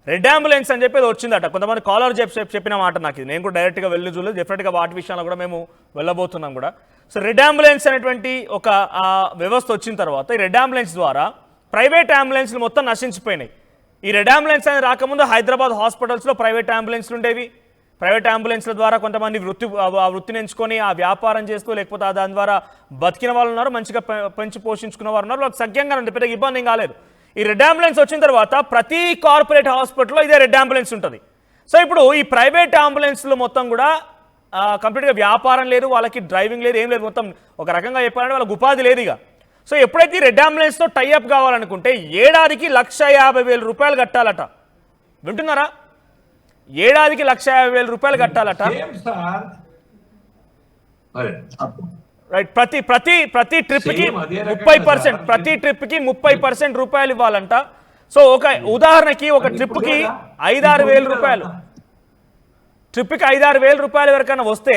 రెడ్ అంబులెన్స్ అని చెప్పి వచ్చిందట, కొంతమంది కాలర్ చెప్పిన మాట నాకు ఇది, నేను కూడా డైరెక్ట్గా వెళ్ళి చూడలేదు, డెఫినెట్గా వాటి విషయాల్లో కూడా మేము వెళ్ళబోతున్నాం కూడా. సో రెడ్ అంబులెన్స్ అనేటువంటి ఒక వ్యవస్థ వచ్చిన తర్వాత ఈ రెడ్ అంబులెన్స్ ద్వారా ప్రైవేట్ అంబులెన్స్లు మొత్తం నశించిపోయినాయి. ఈ రెడ్ అంబులెన్స్ అనేది రాకముందు హైదరాబాద్ హాస్పిటల్స్లో ప్రైవేట్ అంబులెన్స్లు ఉండేవి. ప్రైవేట్ అంబులెన్స్ల ద్వారా కొంతమంది వృత్తిని ఎంచుకొని ఆ వ్యాపారం చేస్తూ లేకపోతే దాని ద్వారా బతికిన వాళ్ళు ఉన్నారు, మంచిగా పెంచి పోషించుకున్న వారు ఉన్నారు, వాళ్ళకి సఖ్యంగా ఉంది, పెద్దగా ఇబ్బంది ఏం కాలేదు. ఈ రెడ్ అంబులెన్స్ వచ్చిన తర్వాత ప్రతి కార్పొరేట్ హాస్పిటల్లో ఇదే రెడ్ అంబులెన్స్ ఉంటుంది. సో ఇప్పుడు ఈ ప్రైవేట్ అంబులెన్స్లు మొత్తం కూడా కంప్లీట్గా వ్యాపారం లేదు, వాళ్ళకి డ్రైవింగ్ లేదు, ఏం లేదు, మొత్తం ఒక రకంగా చెప్పాలంటే వాళ్ళకి ఉపాధి లేదు ఇక. సో ఎప్పుడైతే ఈ రెడ్ అంబులెన్స్తో టైఅప్ కావాలనుకుంటే ఏడాదికి 1,50,000 రూపాయలు కట్టాలట. వింటున్నారా? ఏడాదికి 1,50,000 రూపాయలు కట్టాలట. రైట్. ప్రతి ట్రిప్కి 30%, ప్రతి ట్రిప్కి 30% రూపాయలు ఇవ్వాలంట. సో ఒక ఉదాహరణకి ఒక ట్రిప్కి 5-6 రూపాయలు, ట్రిప్కి 5-6 రూపాయలు ఎవరికైనా వస్తే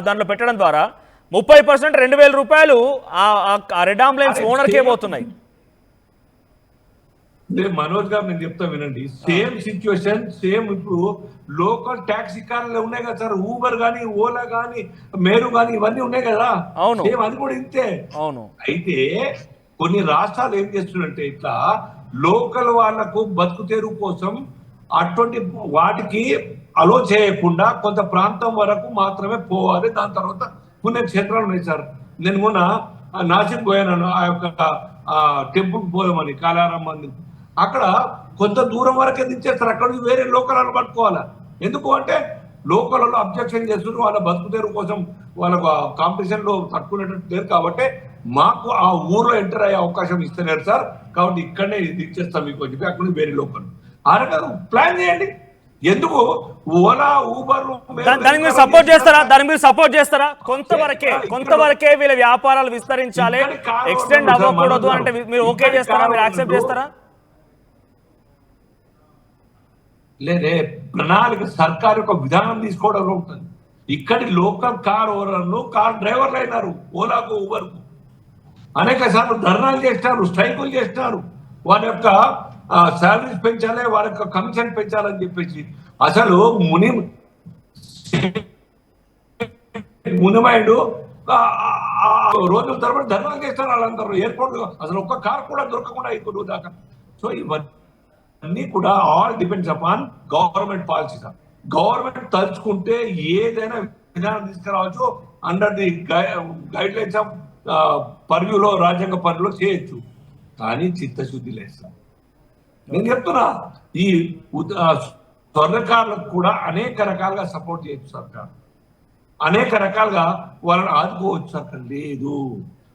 దాంట్లో పెట్టడం ద్వారా 30% 2,000 రూపాయలు ఆ రెడ్ అంబులెన్స్ ఓనర్కే పోతున్నాయి. మనోజ్ గారు నేను చెప్తా వినండి, సేమ్ సిచ్యువేషన్ సేమ్ ఇప్పుడు లోకల్ టాక్సీ కార్లు ఉన్నాయి కదా సార్, ఊబర్ గానీ, ఓలా గానీ, మేరు గానీ, ఇవన్నీ ఉన్నాయి కదా. అవును, సేమ్ అది కూడా ఇంతే. అవును. అయితే కొన్ని రాష్ట్రాలు ఏం చేస్తున్నారంటే ఇట్లా లోకల్ వాళ్లకు బతుకు తెరువు కోసం అటువంటి వాటికి అలో చేయకుండా కొంత ప్రాంతం వరకు మాత్రమే పోవాలి, దాని తర్వాత పుణ్యక్షేత్రాలు ఉన్నాయి సార్. నేను మొన్న నాసిక్ పోయాను, ఆ యొక్క టెంపుల్ పోదామని, కాలారాం మందిర్. అక్కడ కొంత దూరం వరకే దించేస్తారు, అక్కడ నుంచి వేరే లోకల్ వాళ్ళు పట్టుకోవాలా. ఎందుకు అంటే లోకల్ వాళ్ళు అబ్జెక్షన్ చేస్తున్నారు, వాళ్ళ బతుకు తెరువు కోసం వాళ్ళకు కాంపిటీషన్ లో తట్టుకునేటట్టు లేరు కాబట్టి మాకు ఆ ఊర్లో ఎంటర్ అయ్యే అవకాశం ఇస్తున్నారు సార్, కాబట్టి ఇక్కడనే దించేస్తాం మీకు అని చెప్పి అక్కడ వేరే లోకల్ ఆ రకంగా ప్లాన్ చేయండి. ఎందుకు ఓలా, ఊబర్ దానికి మీరు సపోర్ట్ చేస్తారా? దానికి మీరు సపోర్ట్ చేస్తారా? కొంతవరకే వీళ్ళ వ్యాపారాలు విస్తరించాలి, ఎక్స్టెండ్ అవ్వకూడదు అంటే మీరు ఓకే చేస్తారా? మీరు యాక్సెప్ట్ చేస్తారా? లేదే, ప్రణాళిక సర్కారు యొక్క విధానం తీసుకోవడంలో ఉంటుంది. ఇక్కడి లోకల్ కార్ ఓనర్లు, కార్ డ్రైవర్లు అయినారు, ఓలాకు, ఊబర్కు అనేక సార్లు ధర్నాలు చేస్తారు, స్ట్రైకులు చేస్తారు, వారి యొక్క శాలరీస్ పెంచాలి, వారి యొక్క కమిషన్ పెంచాలని చెప్పేసి. అసలు మునిమైండు రోజుల తరబడి ధర్నాలు చేస్తారు వాళ్ళందరూ ఎయిర్పోర్ట్, అసలు ఒక్క కార్ కూడా దొరకకుండా అయిపోతుంది దాకా. సో ఇవన్నీ కూడా all depends upon government policy. Government తలుచుకుంటే ఏదైనా విధానం తీసుకురావచ్చు, under the guidelines of పర్వ్యూలో, రాజ్యాంగ పరిధిలో చేయొచ్చు, కానీ చిత్తశుద్ధి లేదు సార్. నేను చెప్తున్నా, ఈ స్వర్ణకారులకు కూడా అనేక రకాలుగా సపోర్ట్ చేయొచ్చు సర్కార్, అనేక రకాలుగా వాళ్ళని ఆదుకోవచ్చు సర్కార్. లేదు,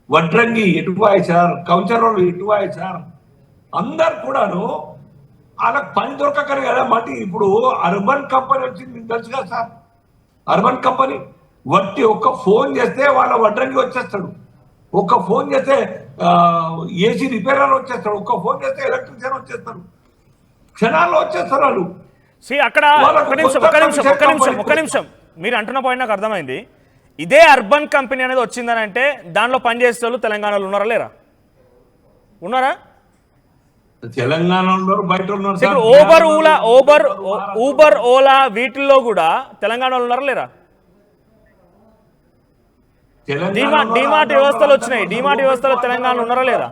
వడ్రంగి ఎటువాయి సార్, కౌచర్లు ఎటువాయి సార్, అందరు కూడాను వాళ్ళకి పని దొరకకనే కదా. మళ్ళీ ఇప్పుడు అర్బన్ కంపెనీ వచ్చింది, మీకు తెలుసు కదా సార్, అర్బన్ కంపెనీ వట్టి ఒక్క ఫోన్ చేస్తే వాళ్ళ వడ్రంగి వచ్చేస్తాడు, ఒక్క ఫోన్ చేస్తే ఏసీ రిపేర్ అని వచ్చేస్తాడు, ఒక్క ఫోన్ చేస్తే ఎలక్ట్రీషియన్ వచ్చేస్తాడు, క్షణాల్లో వచ్చేస్తారు వాళ్ళు. అక్కడ ఒక నిమిషం మీరు అంటున్న పాయింట్ నాకు అర్థమైంది. ఇదే అర్బన్ కంపెనీ అనేది వచ్చిందని అంటే దానిలో పనిచేసే వాళ్ళు తెలంగాణలో ఉన్నారా లేరా? ఉన్నారా? తెలంగాణలో బయట ఉన్నారు. ఊబర్, ఓలా వీటిల్లో కూడా తెలంగాణలో ఉన్నారా లేరా? డిమార్ట్ వ్యవస్థలు వచ్చినాయి, డిమార్ట్ వ్యవస్థలో తెలంగాణలో ఉన్నారా లేరా?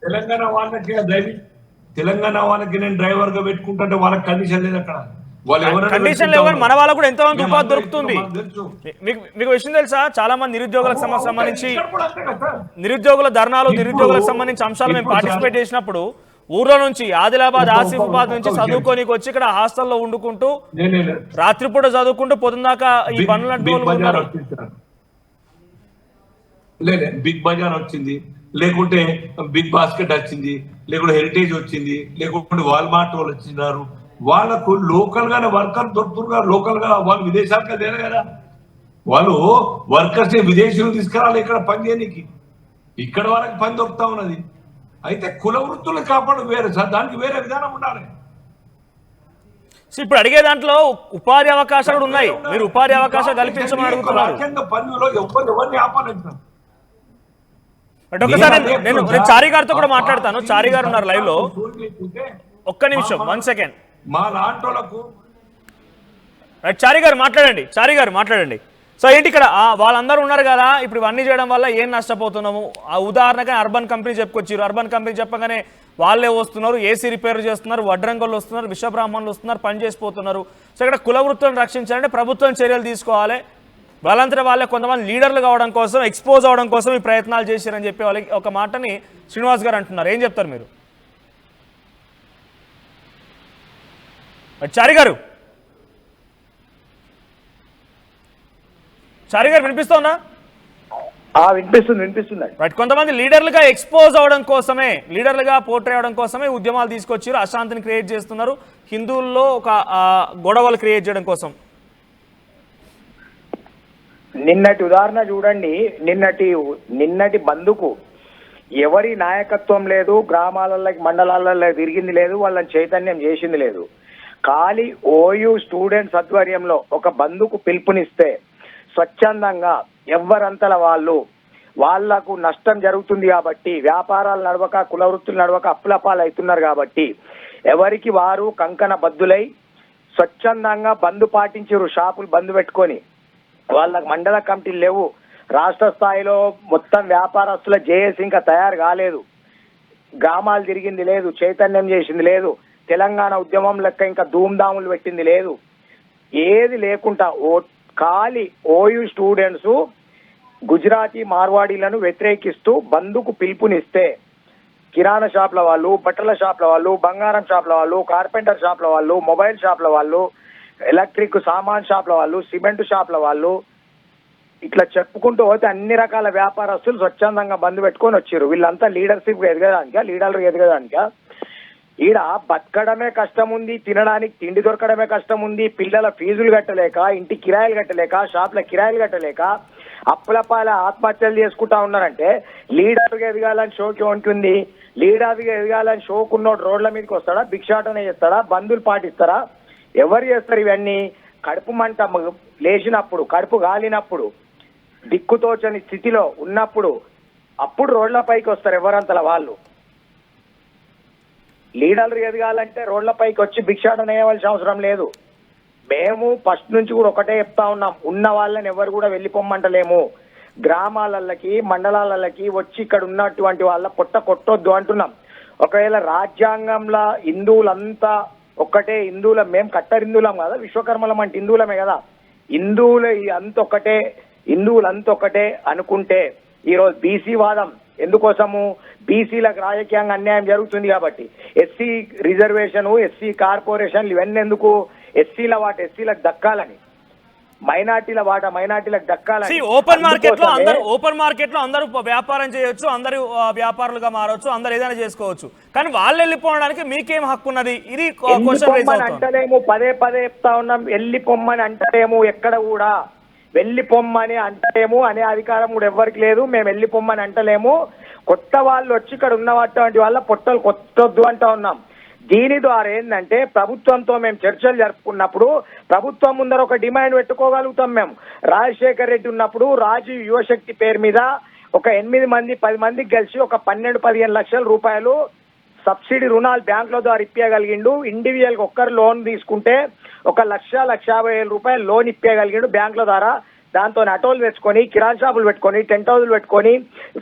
తెలంగాణ వాళ్ళకి నేను డ్రైవర్ గా పెట్టుకుంటే వాళ్ళకి కండిషన్ లేదు. అక్కడ కండిషన్ లేవు, మన వాళ్ళకు కూడా ఎంతో మంది ఉపాధి దొరుకుతుంది. మీకు విషయం తెలుసా, చాలా మంది నిరుద్యోగులకు సంబంధించి నిరుద్యోగుల ధర్నాలు, నిరుద్యోగులకు సంబంధించి అంశాలు మేము పార్టిసిపేట్ చేసినప్పుడు ఊర్లో నుంచి ఆదిలాబాద్, ఆసిఫాబాద్ నుంచి చదువుకోనికి వచ్చి ఇక్కడ హాస్టల్లో వండుకుంటూ రాత్రిపూట చదువుకుంటూ పొద్దున్నాక ఈ పనులు ఉన్నారు. లేదే, బిగ్ బజార్ వచ్చింది, లేకుంటే బిగ్ బాస్కెట్ వచ్చింది, లేకుంటే హెరిటేజ్ వచ్చింది, లేకుంటే వాల్మార్ట్ వాళ్ళు వచ్చినారు. వాళ్ళకు లోకల్ గానే వర్కర్ దొరుకుతున్నారు. లోకల్ గా వాళ్ళు విదేశాలకు లేరు కదా, వాళ్ళు వర్కర్స్ విదేశీయులు తీసుకురాలి ఇక్కడ పని చేయడానికి, ఇక్కడ వాళ్ళకి పని దొరుకుతా ఉన్నది. అయితే కుల వృత్తులు కాపాడు వేరే సార్, దానికి వేరే విధానం ఉండాలి. సో ఇప్పుడు అడిగే దాంట్లో ఉపాధి అవకాశాలు కూడా ఉన్నాయి. మీరు ఉపాధి అవకాశాలు కల్పించమని అడుగుతున్నారు. రాజ్యాంగ పరిధిలో ఎవరిని ఆపాలంటున్నారు. బట్ ఒకసారి నేను చారి గారితో కూడా మాట్లాడతాను. చారి గారు ఉన్నారు లైవ్ లో. ఒక్క నిమిషం, 1 సెకండ్. మా లాంటోళ్లకు చారి గారు మాట్లాడండి. చారి గారు మాట్లాడండి. సో ఏంటి ఇక్కడ వాళ్ళందరూ ఉన్నారు కదా, ఇప్పుడు ఇవన్నీ చేయడం వల్ల ఏం నష్టపోతున్నాము? ఆ ఉదాహరణగా అర్బన్ కంపెనీ చెప్పుకొచ్చారు. అర్బన్ కంపెనీ చెప్పగానే వాళ్ళే వస్తున్నారు, ఏసీ రిపేర్ చేస్తున్నారు, వడ్రంగోళ్ళు వస్తున్నారు, విశ్వబ్రాహ్మణులు వస్తున్నారు, పని చేసిపోతున్నారు. సో ఇక్కడ కుల వృత్తులను రక్షించాలంటే ప్రభుత్వం చర్యలు తీసుకోవాలి. వాళ్ళంతా వాళ్ళే కొంతమంది లీడర్లు కావడం కోసం, ఎక్స్పోజ్ అవడం కోసం ఈ ప్రయత్నాలు చేశారని చెప్పి వాళ్ళకి ఒక మాటని శ్రీనివాస్ గారు అంటున్నారు. ఏం చెప్తారు మీరు? చారి గారు, చారి గారు వినిపిస్తోందా? వినిపిస్తుంది. రైట్. కొంతమంది లీడర్లుగా ఎక్స్పోజ్ అవడం కోసమే, లీడర్లుగా పోర్ట్రే అవడం కోసమే ఉద్యమాలు తీసుకొచ్చారు, అశాంతిని క్రియేట్ చేస్తున్నారు, హిందువుల్లో ఒక గొడవలు క్రియేట్ చేయడం కోసం. నిన్నటి ఉదాహరణ చూడండి. నిన్నటి బంధుకు ఎవరి నాయకత్వం లేదు, గ్రామాలలో మండలాలలో తిరిగింది లేదు, వాళ్ళని చైతన్యం చేసింది లేదు. ఖాళీ ఓయూ స్టూడెంట్స్ ఆధ్వర్యంలో ఒక బంధుకు పిలుపునిస్తే స్వచ్ఛందంగా ఎవరంతల వాళ్లకు నష్టం జరుగుతుంది కాబట్టి, వ్యాపారాలు నడవక, కుల వృత్తులు నడవక అప్పులపాలు అవుతున్నారు కాబట్టి ఎవరికి వారు కంకణ బద్దులై స్వచ్ఛందంగా బంద్ పాటించారు. షాపులు బంద్ పెట్టుకొని, వాళ్ళకు మండల కమిటీలు లేవు, రాష్ట్ర స్థాయిలో మొత్తం వ్యాపారస్తుల జేఏసీ ఇంకా తయారు కాలేదు, గ్రామాలు తిరిగింది లేదు, చైతన్యం చేసింది లేదు, తెలంగాణ ఉద్యమం లెక్క ఇంకా ధూమ్ధాములు పెట్టింది లేదు, ఏది లేకుండా ఖాళీ ఓయూ స్టూడెంట్స్ గుజరాతీ మార్వాడీలను వ్యతిరేకిస్తూ బంద్కు పిలుపునిస్తే కిరాణా షాప్ల వాళ్ళు, బట్టల షాప్ల వాళ్ళు, బంగారం షాప్ల వాళ్ళు, కార్పెంటర్ షాప్ల వాళ్ళు, మొబైల్ షాప్ల వాళ్ళు, ఎలక్ట్రిక్ సామాన్ షాప్ల వాళ్ళు, సిమెంట్ షాప్ల వాళ్ళు, ఇట్లా చెప్పుకుంటూ పోతే అన్ని రకాల వ్యాపారస్తులు స్వచ్ఛందంగా బంద్ పెట్టుకొని వచ్చారు. వీళ్ళంతా లీడర్షిప్ ఎదగడానిక ఈడ బతకడమే కష్టం ఉంది, తినడానికి తిండి దొరకడమే కష్టం ఉంది, పిల్లల ఫీజులు కట్టలేక, ఇంటి కిరాయిలు కట్టలేక, షాప్ల కిరాయిలు కట్టలేక అప్పులపాల ఆత్మహత్యలు చేసుకుంటా ఉన్నారంటే లీడర్గా ఎదగాలని షోకి ఉంటుంది. లీడర్గా ఎదగాలని షోకున్నోడు రోడ్ల మీదకి వస్తాడా, భిక్షాటన చేస్తాడా, బంధువులు పాటిస్తారా? ఎవరు చేస్తారు ఇవన్నీ? కడుపు మంట లేచినప్పుడు, కడుపు గాలినప్పుడు, దిక్కుతోచని స్థితిలో ఉన్నప్పుడు అప్పుడు రోడ్లపైకి వస్తారు ఎవరంతలా వాళ్ళు. లీడర్లు ఎదగాలంటే రోడ్లపైకి వచ్చి భిక్షాటన వేయవలసిన అవసరం లేదు. మేము ఫస్ట్ నుంచి కూడా ఒకటే చెప్తా ఉన్నాం, ఉన్న వాళ్ళని ఎవరు కూడా వెళ్ళిపోమ్మంటలేము. గ్రామాలకి మండలాలకి వచ్చి ఇక్కడ ఉన్నటువంటి వాళ్ళ పొట్ట కొట్టొద్దు అంటున్నాం. ఒకవేళ రాజ్యాంగంలో హిందువులంతా ఒక్కటే, హిందువులం, మేము కట్టర్ హిందువులం కదా, విశ్వకర్మలం అంటే హిందువులమే కదా, హిందువులంతొక్కటే అనుకుంటే ఈరోజు బీసీ వాదం ఎందుకోసము? బీసీలకు రాజకీయంగా అన్యాయం జరుగుతుంది కాబట్టి. ఎస్సీ రిజర్వేషన్, ఎస్సీ కార్పొరేషన్లు ఇవన్నీ ఎందుకు? ఎస్సీల వాట ఎస్సీలకు దక్కాలని, మైనార్టీల వాట మైనార్టీలకు దక్కాలని. ఓపెన్ మార్కెట్ లో అందరూ వ్యాపారం చేయొచ్చు, అందరూ వ్యాపారులుగా మారవచ్చు, అందరు ఏదైనా చేసుకోవచ్చు, కానీ వాళ్ళు వెళ్ళిపోవడానికి మీకేం హక్కు ఉన్నది? ఇది అంటలేము, పదే చెప్తా ఉన్నాం. వెళ్ళిపోమ్మని అంటలేము, ఎక్కడ కూడా వెళ్ళిపోమ్మని అంటలేము అనే అధికారం కూడా ఎవరికి లేదు. మేము వెళ్ళిపోమ్మని అంటలేము. కొత్త వాళ్ళు వచ్చి ఇక్కడ ఉన్నటువంటి వాళ్ళ పొట్టలు కొట్టొద్దు అంటా ఉన్నాం. దీని ద్వారా ఏంటంటే ప్రభుత్వంతో మేము చర్చలు జరుపుకున్నప్పుడు ప్రభుత్వం ముందర ఒక డిమాండ్ పెట్టుకోగలుగుతాం. మేము రాజశేఖర్ రెడ్డి ఉన్నప్పుడు రాజీవ్ యువశక్తి పేరు మీద ఒక 8 మంది 10 మందికి కలిసి ఒక 12-15 లక్షల రూపాయలు సబ్సిడీ రుణాలు బ్యాంకుల ద్వారా ఇప్పగలిగిండు. ఇండివిజువల్ గా ఒక్కరు లోన్ తీసుకుంటే 1,50,000 రూపాయలు లోన్ ఇప్పగలిగిండు బ్యాంకుల ద్వారా. దాంతో ఆటోలు తెచ్చుకొని, కిరాణా షాపులు పెట్టుకొని, టెంట్ హౌస్లు పెట్టుకొని,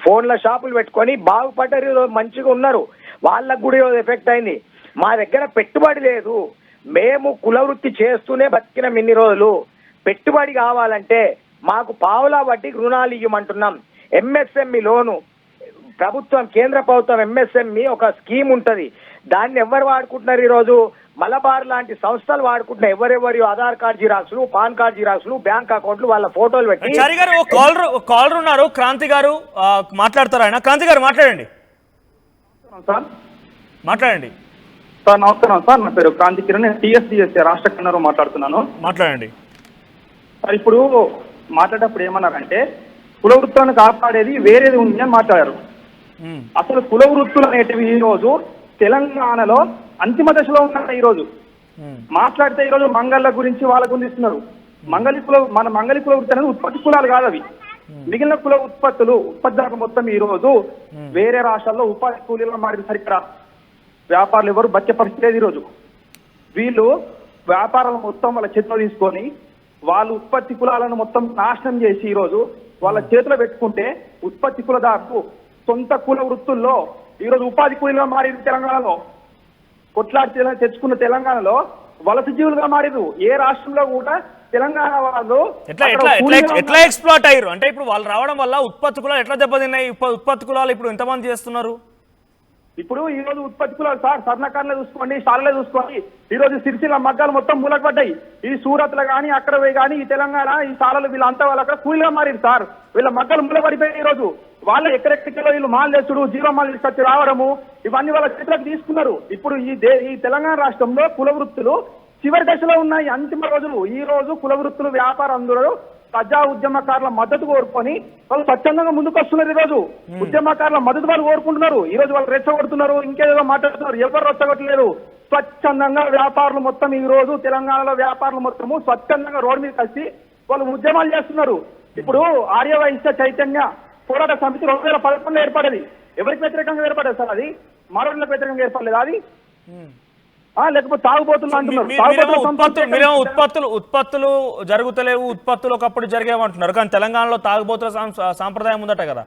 ఫోన్ల షాపులు పెట్టుకొని బాగుపడ్డారు, మంచిగా ఉన్నారు. వాళ్ళకు కూడా ఎఫెక్ట్ అయింది. మా దగ్గర పెట్టుబడి లేదు, మేము కులవృత్తి చేస్తూనే బతికినాం ఇన్ని రోజులు. పెట్టుబడి కావాలంటే మాకు పావులా వడ్డీకి రుణాలు ఇవ్వమంటున్నాం. ఎంఎస్ఎంఈ లోను ప్రభుత్వం, కేంద్ర ప్రభుత్వం ఎంఎస్ఎంఈ ఒక స్కీమ్ ఉంటది. దాన్ని ఎవరు వాడుకుంటున్నారు? ఈరోజు మలబార్ లాంటి సంస్థలు వాడుకుంటున్నారు. ఎవరెవరి ఆధార్ కార్డు జిరాక్స్లు, పాన్ కార్డు జిరాక్స్లు, బ్యాంక్ అకౌంట్లు, వాళ్ళ ఫోటోలు పెట్టి. కాలర్ ఉన్నారు, క్రాంతి గారు మాట్లాడతారు. ఆయన క్రాంతి గారు మాట్లాడండి. మాట్లాడండి సార్. నమస్కారం సార్, నా పేరు క్రాంతి కిరణ్, టీఎస్డీఎస్ఏ రాష్ట్ర కన్నర్ మాట్లాడుతున్నాను. మాట్లాడండి సార్. ఇప్పుడు మాట్లాడేటప్పుడు ఏమన్నారంటే కుల వృత్తులను కాపాడేది వేరేది ఉంది అని మాట్లాడారు. అసలు కుల వృత్తులు అనేటివి ఈ రోజు తెలంగాణలో అంతిమ దశలో ఉన్నాయి. ఈ రోజు మాట్లాడితే ఈరోజు మంగళ్ళ గురించి వాళ్ళ గురించి ఇస్తున్నారు. మన మంగళి కుల వృత్తి అనేది ఉత్పత్తి కులాలు కాదు అవి. మిగిలిన కుల ఉత్పత్తి మొత్తం ఈ రోజు వేరే రాష్ట్రాల్లో ఉపాధి కూలీలుగా మారింది. సరిగ్గా వ్యాపారులు ఎవరు బతికే పరిస్థితి లేదు. ఈరోజు వీళ్ళు వ్యాపారాలు మొత్తం వాళ్ళ చేతిలో తీసుకొని వాళ్ళు ఉత్పత్తి కులాలను మొత్తం నాశనం చేసి ఈరోజు వాళ్ళ చేతిలో పెట్టుకుంటే ఉత్పత్తి కులదారులు సొంత కుల వృత్తుల్లో ఈరోజు ఉపాధి కూలీలుగా మారింది. తెలంగాణలో కొట్లాడి తెచ్చుకున్న తెలంగాణలో వలస జీవులుగా మారిరు. ఏ రాష్ట్రంలో కూడా తెలంగాణ వాళ్ళు ఎట్లా ఎక్స్ప్లాట్ అయ్యారు అంటే ఇప్పుడు వాళ్ళు రావడం వల్ల ఉత్పత్తి కులాలు ఎట్లా దెబ్బతిన్నాయి? ఉత్పత్తి కులాలు ఇప్పుడు ఎంతమంది చేస్తున్నారు? ఇప్పుడు ఈ రోజు ఉత్పత్తి కులాలు సార్ స్వర్ణకారులే చూసుకోండి, శాలలే చూసుకోండి. ఈ రోజు సిరిసిల్ల మగ్గాలు మొత్తం మూలకపడ్డాయి. ఈ సూరత్ లో కానీ అక్కడ కానీ ఈ తెలంగాణ ఈ శాలలు వీళ్ళంతా వాళ్ళు అక్కడ కూలీగా మారింది సార్. వీళ్ళ మగ్గాలు మూలపడిపోయాయి. ఈ రోజు వాళ్ళు ఎక్కడెక్కడిలో వీళ్ళు మాల్ తెచ్చుడు, జీరో మాల్ తీసుకొచ్చి రావడము ఇవన్నీ వాళ్ళ చేతులకు తీసుకున్నారు. ఇప్పుడు ఈ తెలంగాణ రాష్ట్రంలో కుల వృత్తులు చివరి దశలో ఉన్నాయి, అంతిమ రోజులు. ఈ రోజు కుల వృత్తులు వ్యాపారంలో ప్రజా ఉద్యమకారుల మద్దతు కోరుకొని వాళ్ళు స్వచ్ఛందంగా ముందుకు వస్తున్నారు. ఈ రోజు ఉద్యమకారుల మద్దతు వాళ్ళు కోరుకుంటున్నారు. ఈ రోజు వాళ్ళు రెచ్చగొడుతున్నారు, ఇంకేదో మాట్లాడుతున్నారు. ఎవరు రెచ్చగొట్టలేరు. స్వచ్ఛందంగా వ్యాపారులు మొత్తం ఈ రోజు తెలంగాణలో వ్యాపారులు మొత్తము స్వచ్ఛందంగా రోడ్డు మీద కలిసి వాళ్ళు ఉద్యమాలు చేస్తున్నారు. ఇప్పుడు ఆర్యవైశ్య చైతన్య పోరాట సమితి 2011లో ఏర్పడేది. ఎవరికి వ్యతిరేకంగా ఏర్పడేది సార్? అది మారోళ్ళకి వ్యతిరేకంగా ఏర్పడలేదు. అది లేకపోతే తాగుబోతులు అంటున్నారు. ఉత్పత్తులు జరుగుతలేవు, ఉత్పత్తులు ఒకప్పుడు జరిగేవంటున్నారు. కానీ తెలంగాణలో తాగుబోతుల సాంప్రదాయం ఉందట కదా?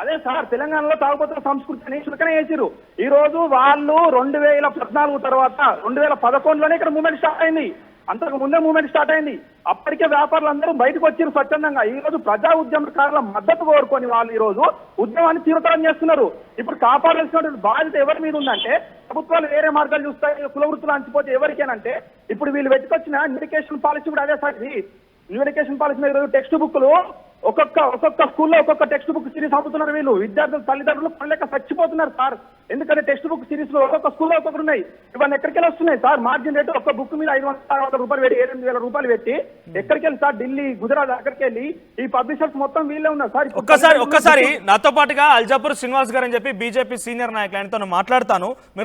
అదే సార్, తెలంగాణలో తాగుబోతుల సంస్కృతిని చులకన చేసిరు. ఈ రోజు వాళ్ళు 2014 తర్వాత 2011లోనే ఇక్కడ మూవ్మెంట్ స్టార్ట్ అయింది. అంతకు ముందే మూవ్మెంట్ స్టార్ట్ అయింది. అప్పటికే వ్యాపారులందరూ బయటకు వచ్చారు స్వచ్ఛందంగా. ఈ రోజు ప్రజా ఉద్యమకారుల మద్దతు కోరుకొని వాళ్ళు ఈ రోజు ఉద్యమాన్ని తీవ్రతరం చేస్తున్నారు. ఇప్పుడు కాపాడాల్సిన బాధ్యత ఎవరి మీద ఉందంటే ప్రభుత్వాలు వేరే మార్గాలు చూస్తాయి. కుల వృత్తులు అంచిపోతే ఎవరికేనంటే ఇప్పుడు వీళ్ళు వెతుకొచ్చిన న్యూడికేషన్ పాలసీ కూడా అదే సార్. ఇది న్యూడికేషన్ పాలసీ మీద టెక్స్ట్ బుక్లు ఒక్కొక్క స్కూల్లో ఒక్కొక్క టెక్స్ట్ బుక్ సిరీస్ అమ్ముతున్నారు. వీళ్ళు విద్యార్థులు తల్లిదండ్రులు పనులేక చచ్చిపోతున్నారు సార్. ఎందుకంటే టెక్స్ట్ బుక్ సిరీస్ లో ఒక్కొక్క స్కూల్లో ఒక్కొక్కరు ఉన్నాయి. ఇవన్నీ ఎక్కడికి వస్తున్నాయి సార్? మార్జిన్ రేటు ఒక్క బుక్ మీద 500 రూపాయలు పెట్టి 7,000 రూపాయలు పెట్టి ఎక్కడికి వెళ్ళి సార్? ఢిల్లీ, గుజరాత్ అక్కడికి వెళ్ళి ఈ పబ్లిషర్స్ మొత్తం వీళ్ళే ఉన్నారు సార్. ఒక్కసారి నాతో పాటుగా అల్జాపూర్ శ్రీనివాస్ గారు అని చెప్పి బీజేపీ సీనియర్ నాయకులు ఆయనతో మాట్లాడతాను. మీరు